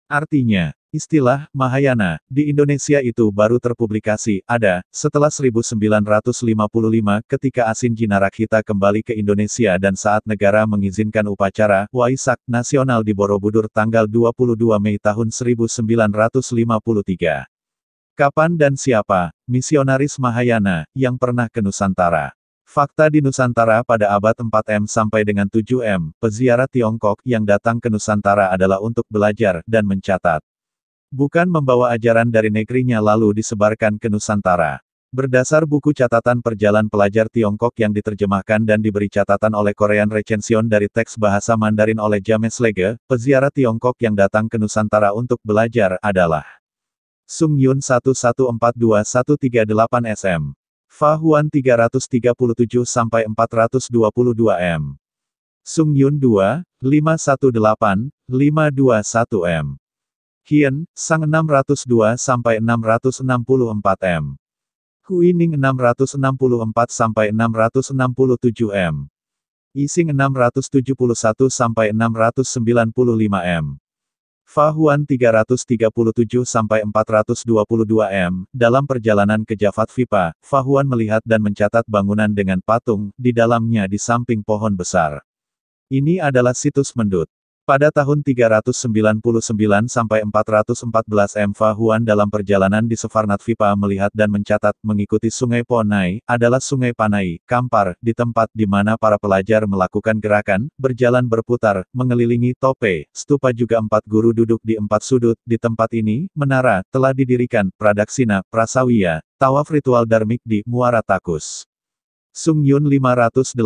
Artinya, istilah Mahayana di Indonesia itu baru terpublikasi ada setelah 1955 ketika Asinji Narakhita kembali ke Indonesia dan saat negara mengizinkan upacara Waisak nasional di Borobudur tanggal 22 Mei tahun 1953. Kapan dan siapa misionaris Mahayana yang pernah ke Nusantara? Fakta di Nusantara pada abad 4M sampai dengan 7M, peziarah Tiongkok yang datang ke Nusantara adalah untuk belajar dan mencatat. Bukan membawa ajaran dari negerinya lalu disebarkan ke Nusantara. Berdasar buku catatan perjalanan pelajar Tiongkok yang diterjemahkan dan diberi catatan oleh Korean Recension dari teks bahasa Mandarin oleh James Lege, peziarah Tiongkok yang datang ke Nusantara untuk belajar adalah Sung Yun 1142-138 SM. Fa Huan 337-422 M. Sung Yun 2, 518-521 M. Hien, Sang 602-664 m. Huining 664-667 m. Ising 671-695 m. Fahuan 337-422 m. Dalam perjalanan ke Javad Vipa, Fahuan melihat dan mencatat bangunan dengan patung di dalamnya di samping pohon besar. Ini adalah situs Mendut. Pada tahun 399-414 m. Fahuan dalam perjalanan di Sefarnat Vipa melihat dan mencatat mengikuti Sungai Ponai, adalah Sungai Panai, Kampar, di tempat di mana para pelajar melakukan gerakan, berjalan berputar, mengelilingi Tope, stupa juga 4 guru duduk di 4 sudut, di tempat ini, menara, telah didirikan, Pradaksina, Prasawiya, tawaf ritual Dharmik di Muara Takus. Sung Yun 518-521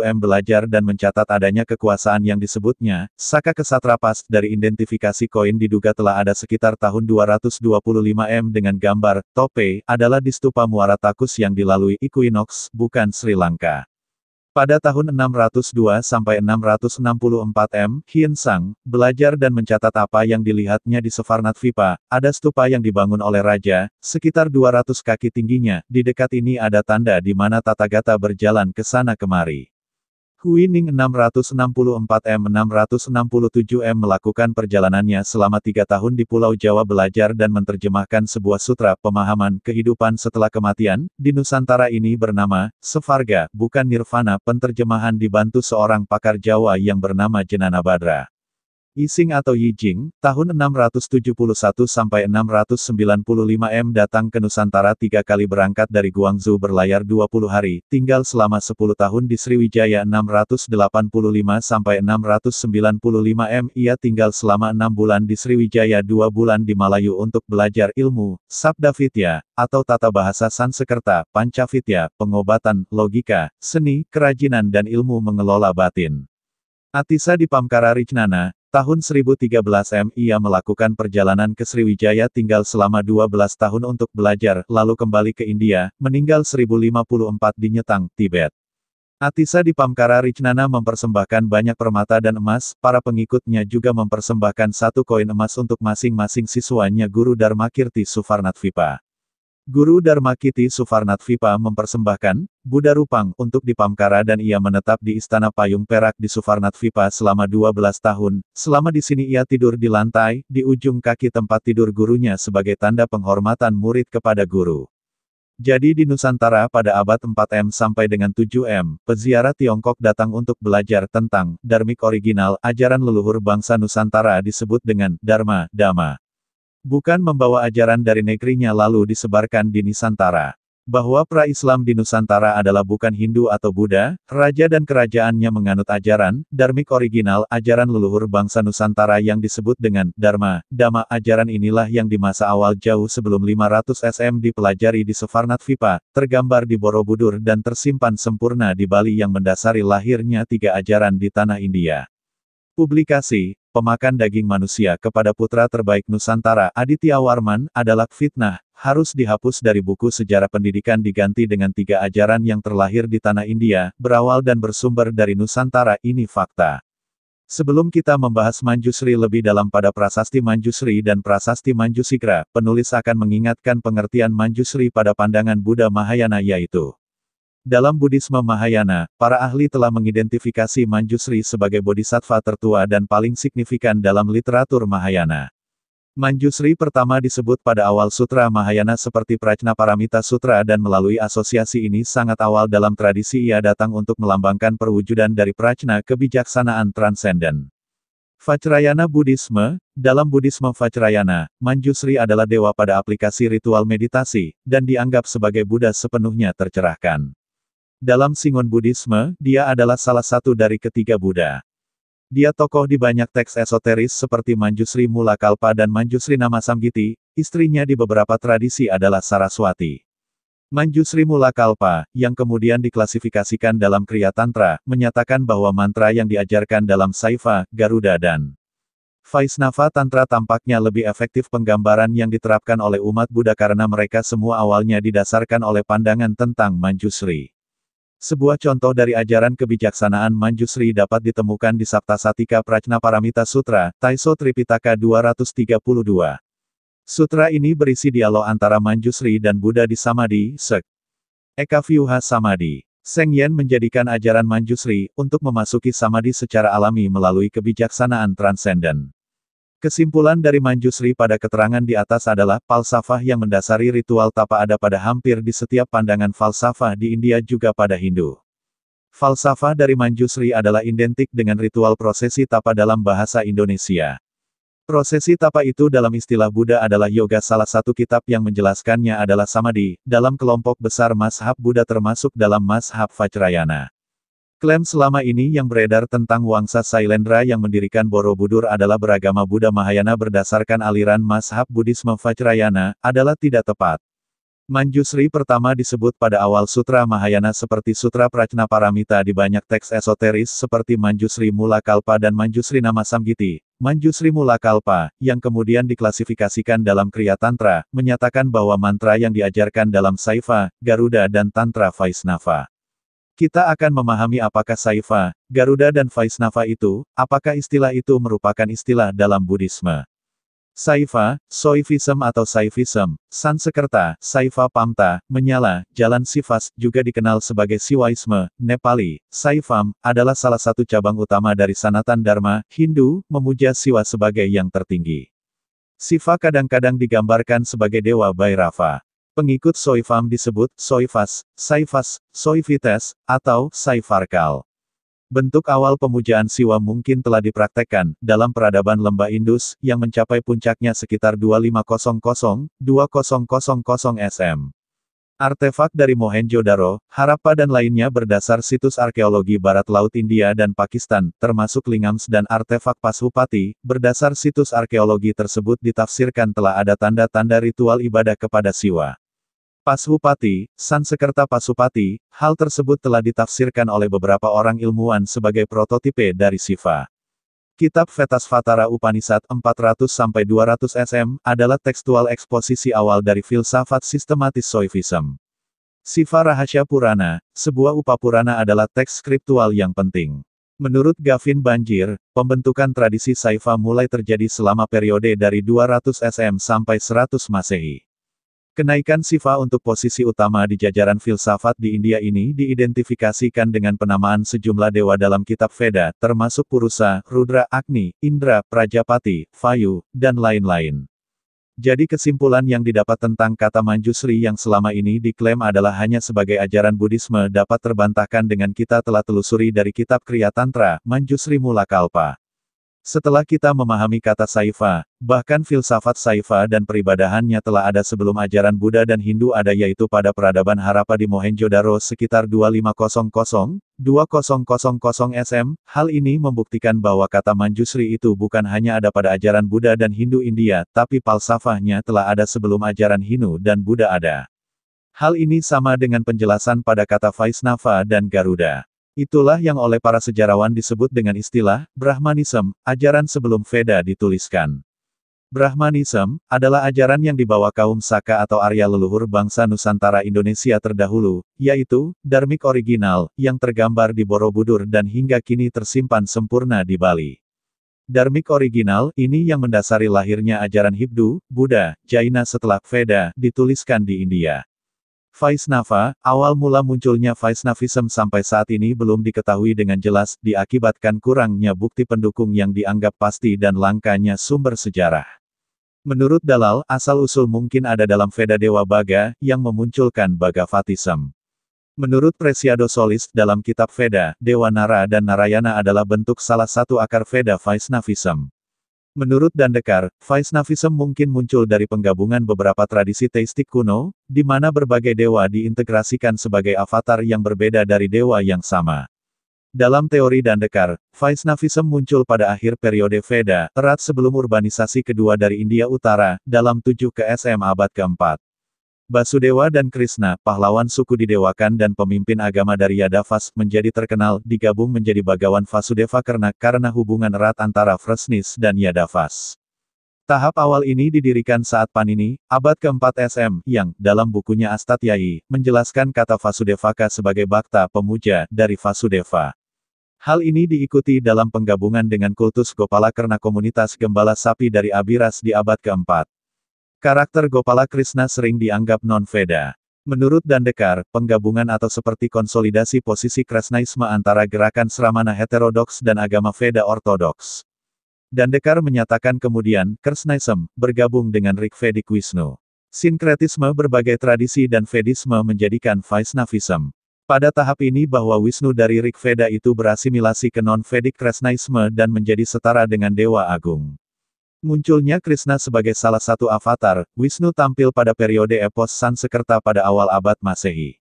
m belajar dan mencatat adanya kekuasaan yang disebutnya, Saka Kesatrapas, dari identifikasi koin diduga telah ada sekitar tahun 225 m dengan gambar, Tope, adalah di stupa Muara Takus yang dilalui Equinox, bukan Sri Lanka. Pada tahun 602-664 m, Hien Sang, belajar dan mencatat apa yang dilihatnya di Sefarnat Vipa, ada stupa yang dibangun oleh raja, sekitar 200 kaki tingginya, di dekat ini ada tanda di mana Tathagata berjalan ke sana kemari. Huining 664 m 667 m melakukan perjalanannya selama 3 tahun di Pulau Jawa belajar dan menerjemahkan sebuah sutra pemahaman kehidupan setelah kematian, di Nusantara ini bernama, Sefarga, bukan Nirvana. Penterjemahan dibantu seorang pakar Jawa yang bernama Jenana Badra. Ising atau Yijing, tahun 671-695 m datang ke Nusantara 3 kali berangkat dari Guangzhou berlayar 20 hari, tinggal selama 10 tahun di Sriwijaya 685-695 m. Ia tinggal selama 6 bulan di Sriwijaya 2 bulan di Malayu untuk belajar ilmu, Sabdavitya, atau tata bahasa Sanskerta, Pancavitya, pengobatan, logika, seni, kerajinan dan ilmu mengelola batin. Atisa di Pamkara Rijnana, tahun 1013 m. Ia melakukan perjalanan ke Sriwijaya tinggal selama 12 tahun untuk belajar, lalu kembali ke India, meninggal 1054 di Nyetang, Tibet. Atisa di Pamkara Rijnana mempersembahkan banyak permata dan emas, para pengikutnya juga mempersembahkan 1 koin emas untuk masing-masing siswanya. Guru Dharmakirti Sufarnatvipa. Guru Dharmakirti Sufarnatvipa mempersembahkan Buddha Rupang untuk di Pamkara dan ia menetap di Istana Payung Perak di Sufarnatvipa selama 12 tahun. Selama di sini ia tidur di lantai, di ujung kaki tempat tidur gurunya sebagai tanda penghormatan murid kepada guru. Jadi di Nusantara pada abad 4 m sampai dengan 7 m, peziarah Tiongkok datang untuk belajar tentang Dharmik original, ajaran leluhur bangsa Nusantara disebut dengan Dharma, Dhamma. Bukan membawa ajaran dari negerinya lalu disebarkan di Nusantara. Bahwa pra-Islam di Nusantara adalah bukan Hindu atau Buddha, raja dan kerajaannya menganut ajaran, Dharmik original, ajaran leluhur bangsa Nusantara yang disebut dengan Dharma, Dhamma. Ajaran inilah yang di masa awal jauh sebelum 500 SM dipelajari di Sufarnatvipa, tergambar di Borobudur dan tersimpan sempurna di Bali yang mendasari lahirnya 3 ajaran di tanah India. Publikasi, Pemakan Daging Manusia kepada Putra Terbaik Nusantara Aditya Warman, adalah fitnah, harus dihapus dari buku sejarah pendidikan diganti dengan 3 ajaran yang terlahir di tanah India, berawal dan bersumber dari Nusantara. Ini fakta. Sebelum kita membahas Manjusri lebih dalam pada Prasasti Manjusri dan Prasasti Manjusigra, penulis akan mengingatkan pengertian Manjusri pada pandangan Buddha Mahayana yaitu dalam Buddhisme Mahayana, para ahli telah mengidentifikasi Manjusri sebagai bodhisattva tertua dan paling signifikan dalam literatur Mahayana. Manjusri pertama disebut pada awal Sutra Mahayana seperti Prajnaparamita Sutra dan melalui asosiasi ini sangat awal dalam tradisi ia datang untuk melambangkan perwujudan dari prajna kebijaksanaan transenden. Vajrayana Buddhisme, dalam Buddhisme Vajrayana, Manjusri adalah dewa pada aplikasi ritual meditasi, dan dianggap sebagai Buddha sepenuhnya tercerahkan. Dalam Shingon Buddhisme, dia adalah salah satu dari ketiga Buddha. Dia tokoh di banyak teks esoteris seperti Manjusri Mulakalpa dan Manjusri Namasamgiti, istrinya di beberapa tradisi adalah Saraswati. Manjusri Mulakalpa, yang kemudian diklasifikasikan dalam Kriya Tantra, menyatakan bahwa mantra yang diajarkan dalam Saiva, Garuda dan Vaisnava Tantra tampaknya lebih efektif penggambaran yang diterapkan oleh umat Buddha karena mereka semua awalnya didasarkan oleh pandangan tentang Manjusri. Sebuah contoh dari ajaran kebijaksanaan Manjusri dapat ditemukan di Saptasatika Prajnaparamita Sutra, Taiso Tripitaka 232. Sutra ini berisi dialog antara Manjusri dan Buddha di Samadhi, Sek. Ekavyuha Samadhi. Seng Yen menjadikan ajaran Manjusri untuk memasuki Samadhi secara alami melalui kebijaksanaan transenden. Kesimpulan dari Manjusri pada keterangan di atas adalah, falsafah yang mendasari ritual tapa ada pada hampir di setiap pandangan falsafah di India juga pada Hindu. Falsafah dari Manjusri adalah identik dengan ritual prosesi tapa dalam bahasa Indonesia. Prosesi tapa itu dalam istilah Buddha adalah yoga. Salah satu kitab yang menjelaskannya adalah Samadhi, dalam kelompok besar mazhab Buddha termasuk dalam mazhab Vajrayana. Klaim selama ini yang beredar tentang Wangsa Sailendra yang mendirikan Borobudur adalah beragama Buddha Mahayana berdasarkan aliran mazhab Buddhisme Vajrayana, adalah tidak tepat. Manjusri pertama disebut pada awal Sutra Mahayana seperti Sutra Prajnaparamita di banyak teks esoteris seperti Manjusri Mulakalpa dan Manjusri Namasamgiti. Manjusri Mulakalpa, yang kemudian diklasifikasikan dalam Kriya Tantra, menyatakan bahwa mantra yang diajarkan dalam Saiva, Garuda dan Tantra Vaisnava. Kita akan memahami apakah Saiva, Garuda dan Vaisnava itu, apakah istilah itu merupakan istilah dalam Buddhisme. Saiva, Soivism atau Saivism, Sansekerta, Saiva Pamta, menyala, jalan Sivas, juga dikenal sebagai Siwaisme, Nepali. Saivam, adalah salah satu cabang utama dari Sanatan Dharma, Hindu, memuja Siwa sebagai yang tertinggi. Siva kadang-kadang digambarkan sebagai Dewa Bhairava. Pengikut Soivam disebut Soivas, Saivas, Soivites, atau Saivarkal. Bentuk awal pemujaan Siwa mungkin telah dipraktekkan dalam peradaban lembah Indus, yang mencapai puncaknya sekitar 2500-2000 SM. Artefak dari Mohenjo-daro, Harappa dan lainnya berdasar situs arkeologi Barat Laut India dan Pakistan, termasuk Lingams dan artefak Pashupati, berdasar situs arkeologi tersebut ditafsirkan telah ada tanda-tanda ritual ibadah kepada Siwa. Pashupati, Sansekerta Pasupati, hal tersebut telah ditafsirkan oleh beberapa orang ilmuwan sebagai prototipe dari Siva. Kitab Vetasvatara Upanishad 400-200 SM, adalah tekstual eksposisi awal dari filsafat sistematis Soivism. Siva Rahasya Purana, sebuah upapurana adalah teks skriptual yang penting. Menurut Gavin Banjir, pembentukan tradisi Saiva mulai terjadi selama periode dari 200 SM sampai 100 Masehi. Kenaikan Siva untuk posisi utama di jajaran filsafat di India ini diidentifikasikan dengan penamaan sejumlah dewa dalam kitab Veda, termasuk Purusa, Rudra, Agni, Indra, Prajapati, Vayu, dan lain-lain. Jadi kesimpulan yang didapat tentang kata Manjusri yang selama ini diklaim adalah hanya sebagai ajaran Buddhisme dapat terbantahkan dengan kita telah telusuri dari kitab Kriya Tantra, Manjusri Mulakalpa. Setelah kita memahami kata Saiva, bahkan filsafat Saiva dan peribadahannya telah ada sebelum ajaran Buddha dan Hindu ada yaitu pada peradaban Harappa di Mohenjo-daro sekitar 2500-2000 SM, hal ini membuktikan bahwa kata Manjusri itu bukan hanya ada pada ajaran Buddha dan Hindu India, tapi falsafahnya telah ada sebelum ajaran Hindu dan Buddha ada. Hal ini sama dengan penjelasan pada kata Vaisnava dan Garuda. Itulah yang oleh para sejarawan disebut dengan istilah Brahmanism, ajaran sebelum Veda dituliskan. Brahmanism adalah ajaran yang dibawa kaum Saka atau Arya leluhur bangsa Nusantara Indonesia terdahulu, yaitu Dharmik original yang tergambar di Borobudur dan hingga kini tersimpan sempurna di Bali. Dharmik original ini yang mendasari lahirnya ajaran Hindu, Buddha, Jaina setelah Veda dituliskan di India. Vaisnava, awal mula munculnya Vaisnavism sampai saat ini belum diketahui dengan jelas, diakibatkan kurangnya bukti pendukung yang dianggap pasti dan langkanya sumber sejarah. Menurut Dalal, asal-usul mungkin ada dalam Veda Dewa Baga, yang memunculkan Bhagavatism. Menurut Presiado Solis, dalam kitab Veda, Dewa Nara dan Narayana adalah bentuk salah satu akar Veda Vaisnavism. Menurut Dandekar, Vaisnavism mungkin muncul dari penggabungan beberapa tradisi teistik kuno, di mana berbagai dewa diintegrasikan sebagai avatar yang berbeda dari dewa yang sama. Dalam teori Dandekar, Vaisnavism muncul pada akhir periode Veda, erat sebelum urbanisasi kedua dari India Utara, dalam 7 SM abad keempat. Basudewa dan Krishna, pahlawan suku didewakan dan pemimpin agama dari Yadavas, menjadi terkenal, digabung menjadi Bhagawan Vasudeva karena hubungan erat antara Vrsnis dan Yadavas. Tahap awal ini didirikan saat Panini, abad ke-4 SM, yang, dalam bukunya Astatyai, menjelaskan kata Vasudevaka sebagai bakta pemuja, dari Vasudeva. Hal ini diikuti dalam penggabungan dengan kultus Gopala karena komunitas gembala sapi dari Abiras di abad ke-4. Karakter Gopala Krishna sering dianggap non-Veda. Menurut Dandekar, penggabungan atau seperti konsolidasi posisi Krishnaisme antara gerakan Sramana heterodoks dan agama Veda ortodoks. Dandekar menyatakan kemudian, Krishnaism, bergabung dengan Rigvedic Wisnu. Sinkretisme berbagai tradisi dan Vedisme menjadikan Vaishnavism. Pada tahap ini bahwa Wisnu dari Rigveda itu berasimilasi ke non-Vedic Krishnaisme dan menjadi setara dengan Dewa Agung. Munculnya Krishna sebagai salah satu avatar, Wisnu tampil pada periode epos Sansekerta pada awal abad Masehi.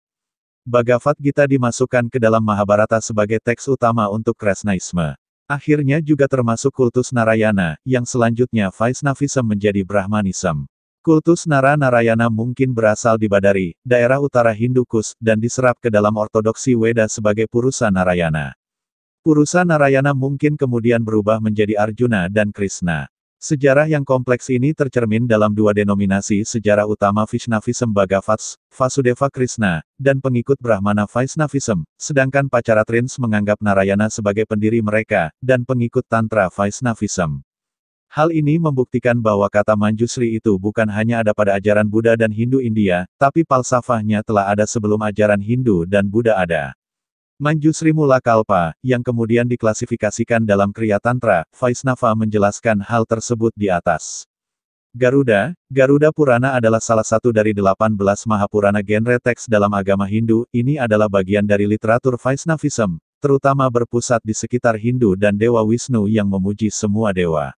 Bhagavad Gita dimasukkan ke dalam Mahabharata sebagai teks utama untuk Krishnaisme. Akhirnya juga termasuk kultus Narayana, yang selanjutnya Vaishnavism menjadi Brahmanism. Kultus Nara-Narayana mungkin berasal di Badari, daerah utara Hindu Kush, dan diserap ke dalam ortodoksi Weda sebagai Purusa Narayana. Purusa Narayana mungkin kemudian berubah menjadi Arjuna dan Krishna. Sejarah yang kompleks ini tercermin dalam dua denominasi sejarah utama Vaishnavism Bhagavats, Vasudeva Krishna, dan pengikut Brahmana Vaishnavism, sedangkan Pacharatrins menganggap Narayana sebagai pendiri mereka, dan pengikut Tantra Vaishnavism. Hal ini membuktikan bahwa kata Manjusri itu bukan hanya ada pada ajaran Buddha dan Hindu India, tapi falsafahnya telah ada sebelum ajaran Hindu dan Buddha ada. Manjusri Mula Kalpa, yang kemudian diklasifikasikan dalam Kriya Tantra, Vaisnava menjelaskan hal tersebut di atas. Garuda Purana adalah salah satu dari 18 Mahapurana genre teks dalam agama Hindu, ini adalah bagian dari literatur Vaishnavism, terutama berpusat di sekitar Hindu dan Dewa Wisnu yang memuji semua dewa.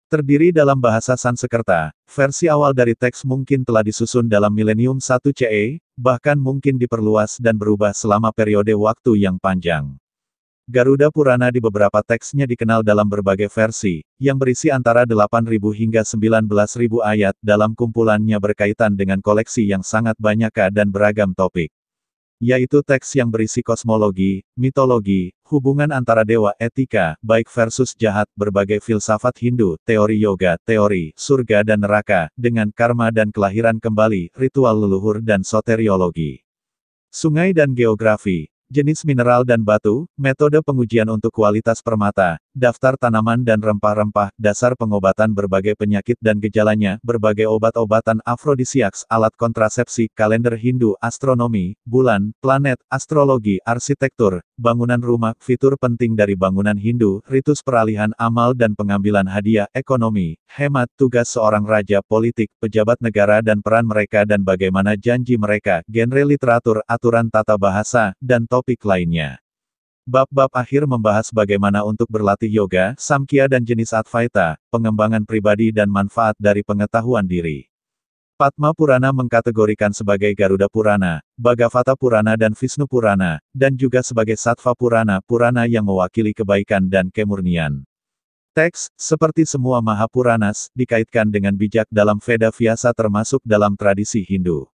Terdiri dalam bahasa Sansekerta, versi awal dari teks mungkin telah disusun dalam milenium 1 CE, bahkan mungkin diperluas dan berubah selama periode waktu yang panjang. Garuda Purana di beberapa teksnya dikenal dalam berbagai versi, yang berisi antara 8.000 hingga 19.000 ayat dalam kumpulannya berkaitan dengan koleksi yang sangat banyak dan beragam topik. Yaitu teks yang berisi kosmologi, mitologi, hubungan antara dewa, etika, baik versus jahat, berbagai filsafat Hindu, teori yoga, teori surga dan neraka, dengan karma dan kelahiran kembali, ritual leluhur dan soteriologi. Sungai dan geografi, jenis mineral dan batu, metode pengujian untuk kualitas permata, daftar tanaman dan rempah-rempah, dasar pengobatan berbagai penyakit dan gejalanya, berbagai obat-obatan afrodisiaks, alat kontrasepsi, kalender Hindu, astronomi, bulan, planet, astrologi, arsitektur, bangunan rumah, fitur penting dari bangunan Hindu, ritus peralihan amal dan pengambilan hadiah, ekonomi, hemat, tugas seorang raja, politik, pejabat negara dan peran mereka dan bagaimana janji mereka, genre literatur, aturan tata bahasa, dan topik lainnya. Bab-bab akhir membahas bagaimana untuk berlatih yoga, Samkhya dan jenis Advaita, pengembangan pribadi dan manfaat dari pengetahuan diri. Padma Purana mengkategorikan sebagai Garuda Purana, Bhagavata Purana dan Vishnu Purana, dan juga sebagai Sattva Purana, Purana yang mewakili kebaikan dan kemurnian. Teks, seperti semua Mahapuranas, dikaitkan dengan bijak dalam Veda Vyasa termasuk dalam tradisi Hindu.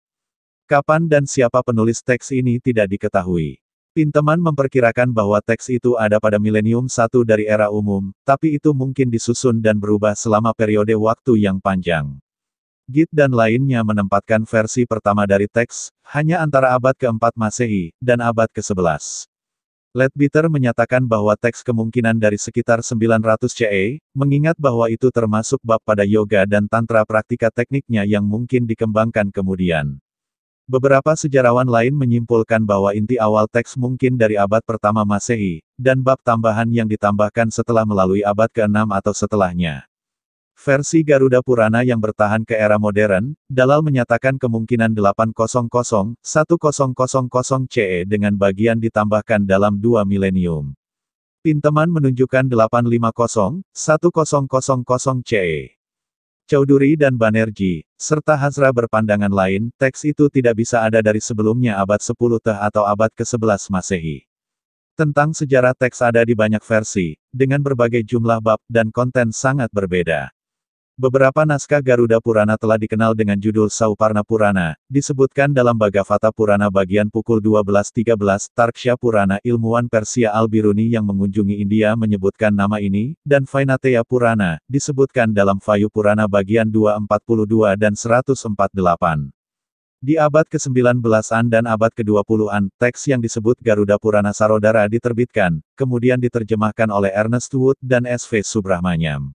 Kapan dan siapa penulis teks ini tidak diketahui. Pinteman memperkirakan bahwa teks itu ada pada milenium 1 dari era umum, tapi itu mungkin disusun dan berubah selama periode waktu yang panjang. Git dan lainnya menempatkan versi pertama dari teks, hanya antara abad ke-4 Masehi, dan abad ke-11. Leadbeater menyatakan bahwa teks kemungkinan dari sekitar 900 CE, mengingat bahwa itu termasuk bab pada yoga dan tantra praktika tekniknya yang mungkin dikembangkan kemudian. Beberapa sejarawan lain menyimpulkan bahwa inti awal teks mungkin dari abad pertama Masehi, dan bab tambahan yang ditambahkan setelah melalui abad ke-6 atau setelahnya. Versi Garuda Purana yang bertahan ke era modern, Dalal menyatakan kemungkinan 800-1000 CE dengan bagian ditambahkan dalam 2 milenium. Pinteman menunjukkan 850-1000 CE. Chaudhuri dan Banerjee, serta Hazra berpandangan lain, teks itu tidak bisa ada dari sebelumnya abad 10 atau abad ke-11 Masehi. Tentang sejarah teks ada di banyak versi, dengan berbagai jumlah bab dan konten sangat berbeda. Beberapa naskah Garuda Purana telah dikenal dengan judul Sauparna Purana, disebutkan dalam Bhagavata Purana bagian pukul 12.13, Tarksha Purana ilmuwan Persia Al-Biruni yang mengunjungi India menyebutkan nama ini, dan Vainateya Purana, disebutkan dalam Vayu Purana bagian 242 dan 148. Di abad ke-19-an dan abad ke-20-an, teks yang disebut Garuda Purana Sarodara diterbitkan, kemudian diterjemahkan oleh Ernest Wood dan S.V. Subrahmanyam.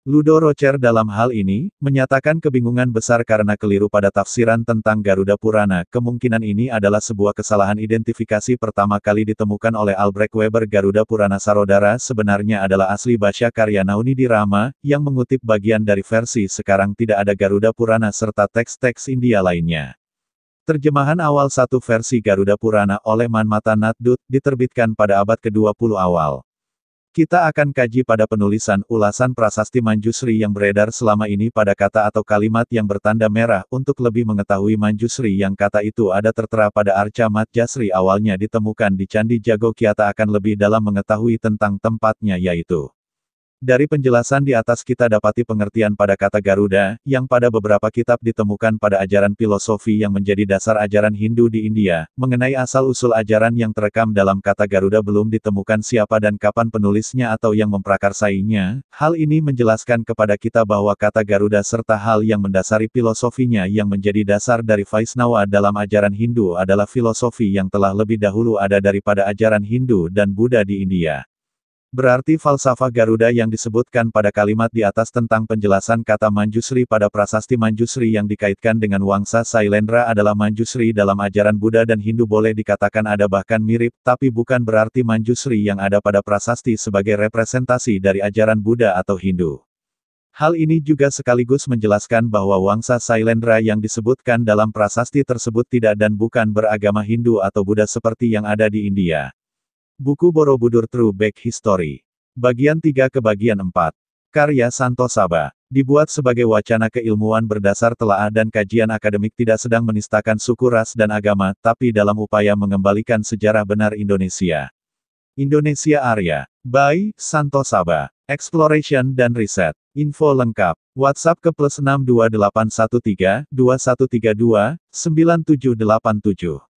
Ludo Rocher dalam hal ini, menyatakan kebingungan besar karena keliru pada tafsiran tentang Garuda Purana. Kemungkinan ini adalah sebuah kesalahan identifikasi pertama kali ditemukan oleh Albrecht Weber. Garuda Purana Sarodara sebenarnya adalah asli Bhasha karya Naunidi Rama, yang mengutip bagian dari versi sekarang tidak ada Garuda Purana serta teks-teks India lainnya. Terjemahan awal satu versi Garuda Purana oleh Manmata Natdut, diterbitkan pada abad ke-20 awal. Kita akan kaji pada penulisan ulasan prasasti Manjusri yang beredar selama ini pada kata atau kalimat yang bertanda merah. Untuk lebih mengetahui Manjusri yang kata itu ada tertera pada Arca Matjasri awalnya ditemukan di Candi Jagokyata akan lebih dalam mengetahui tentang tempatnya yaitu. Dari penjelasan di atas kita dapati pengertian pada kata Garuda, yang pada beberapa kitab ditemukan pada ajaran filosofi yang menjadi dasar ajaran Hindu di India. Mengenai asal-usul ajaran yang terekam dalam kata Garuda belum ditemukan siapa dan kapan penulisnya atau yang memprakarsainya. Hal ini menjelaskan kepada kita bahwa kata Garuda serta hal yang mendasari filosofinya yang menjadi dasar dari Vaisnava dalam ajaran Hindu adalah filosofi yang telah lebih dahulu ada daripada ajaran Hindu dan Buddha di India. Berarti falsafah Garuda yang disebutkan pada kalimat di atas tentang penjelasan kata Manjusri pada prasasti Manjusri yang dikaitkan dengan Wangsa Sailendra adalah Manjusri dalam ajaran Buddha dan Hindu boleh dikatakan ada bahkan mirip, tapi bukan berarti Manjusri yang ada pada prasasti sebagai representasi dari ajaran Buddha atau Hindu. Hal ini juga sekaligus menjelaskan bahwa Wangsa Sailendra yang disebutkan dalam prasasti tersebut tidak dan bukan beragama Hindu atau Buddha seperti yang ada di India. Buku Borobudur True Back History. Bagian 3 ke bagian 4. Karya Santo Saba. Dibuat sebagai wacana keilmuan berdasar telaah dan kajian akademik tidak sedang menistakan suku ras dan agama, tapi dalam upaya mengembalikan sejarah benar Indonesia. Indonesia Arya. By Santo Saba. Exploration dan Riset. Info lengkap. WhatsApp ke +62813 2132 9787.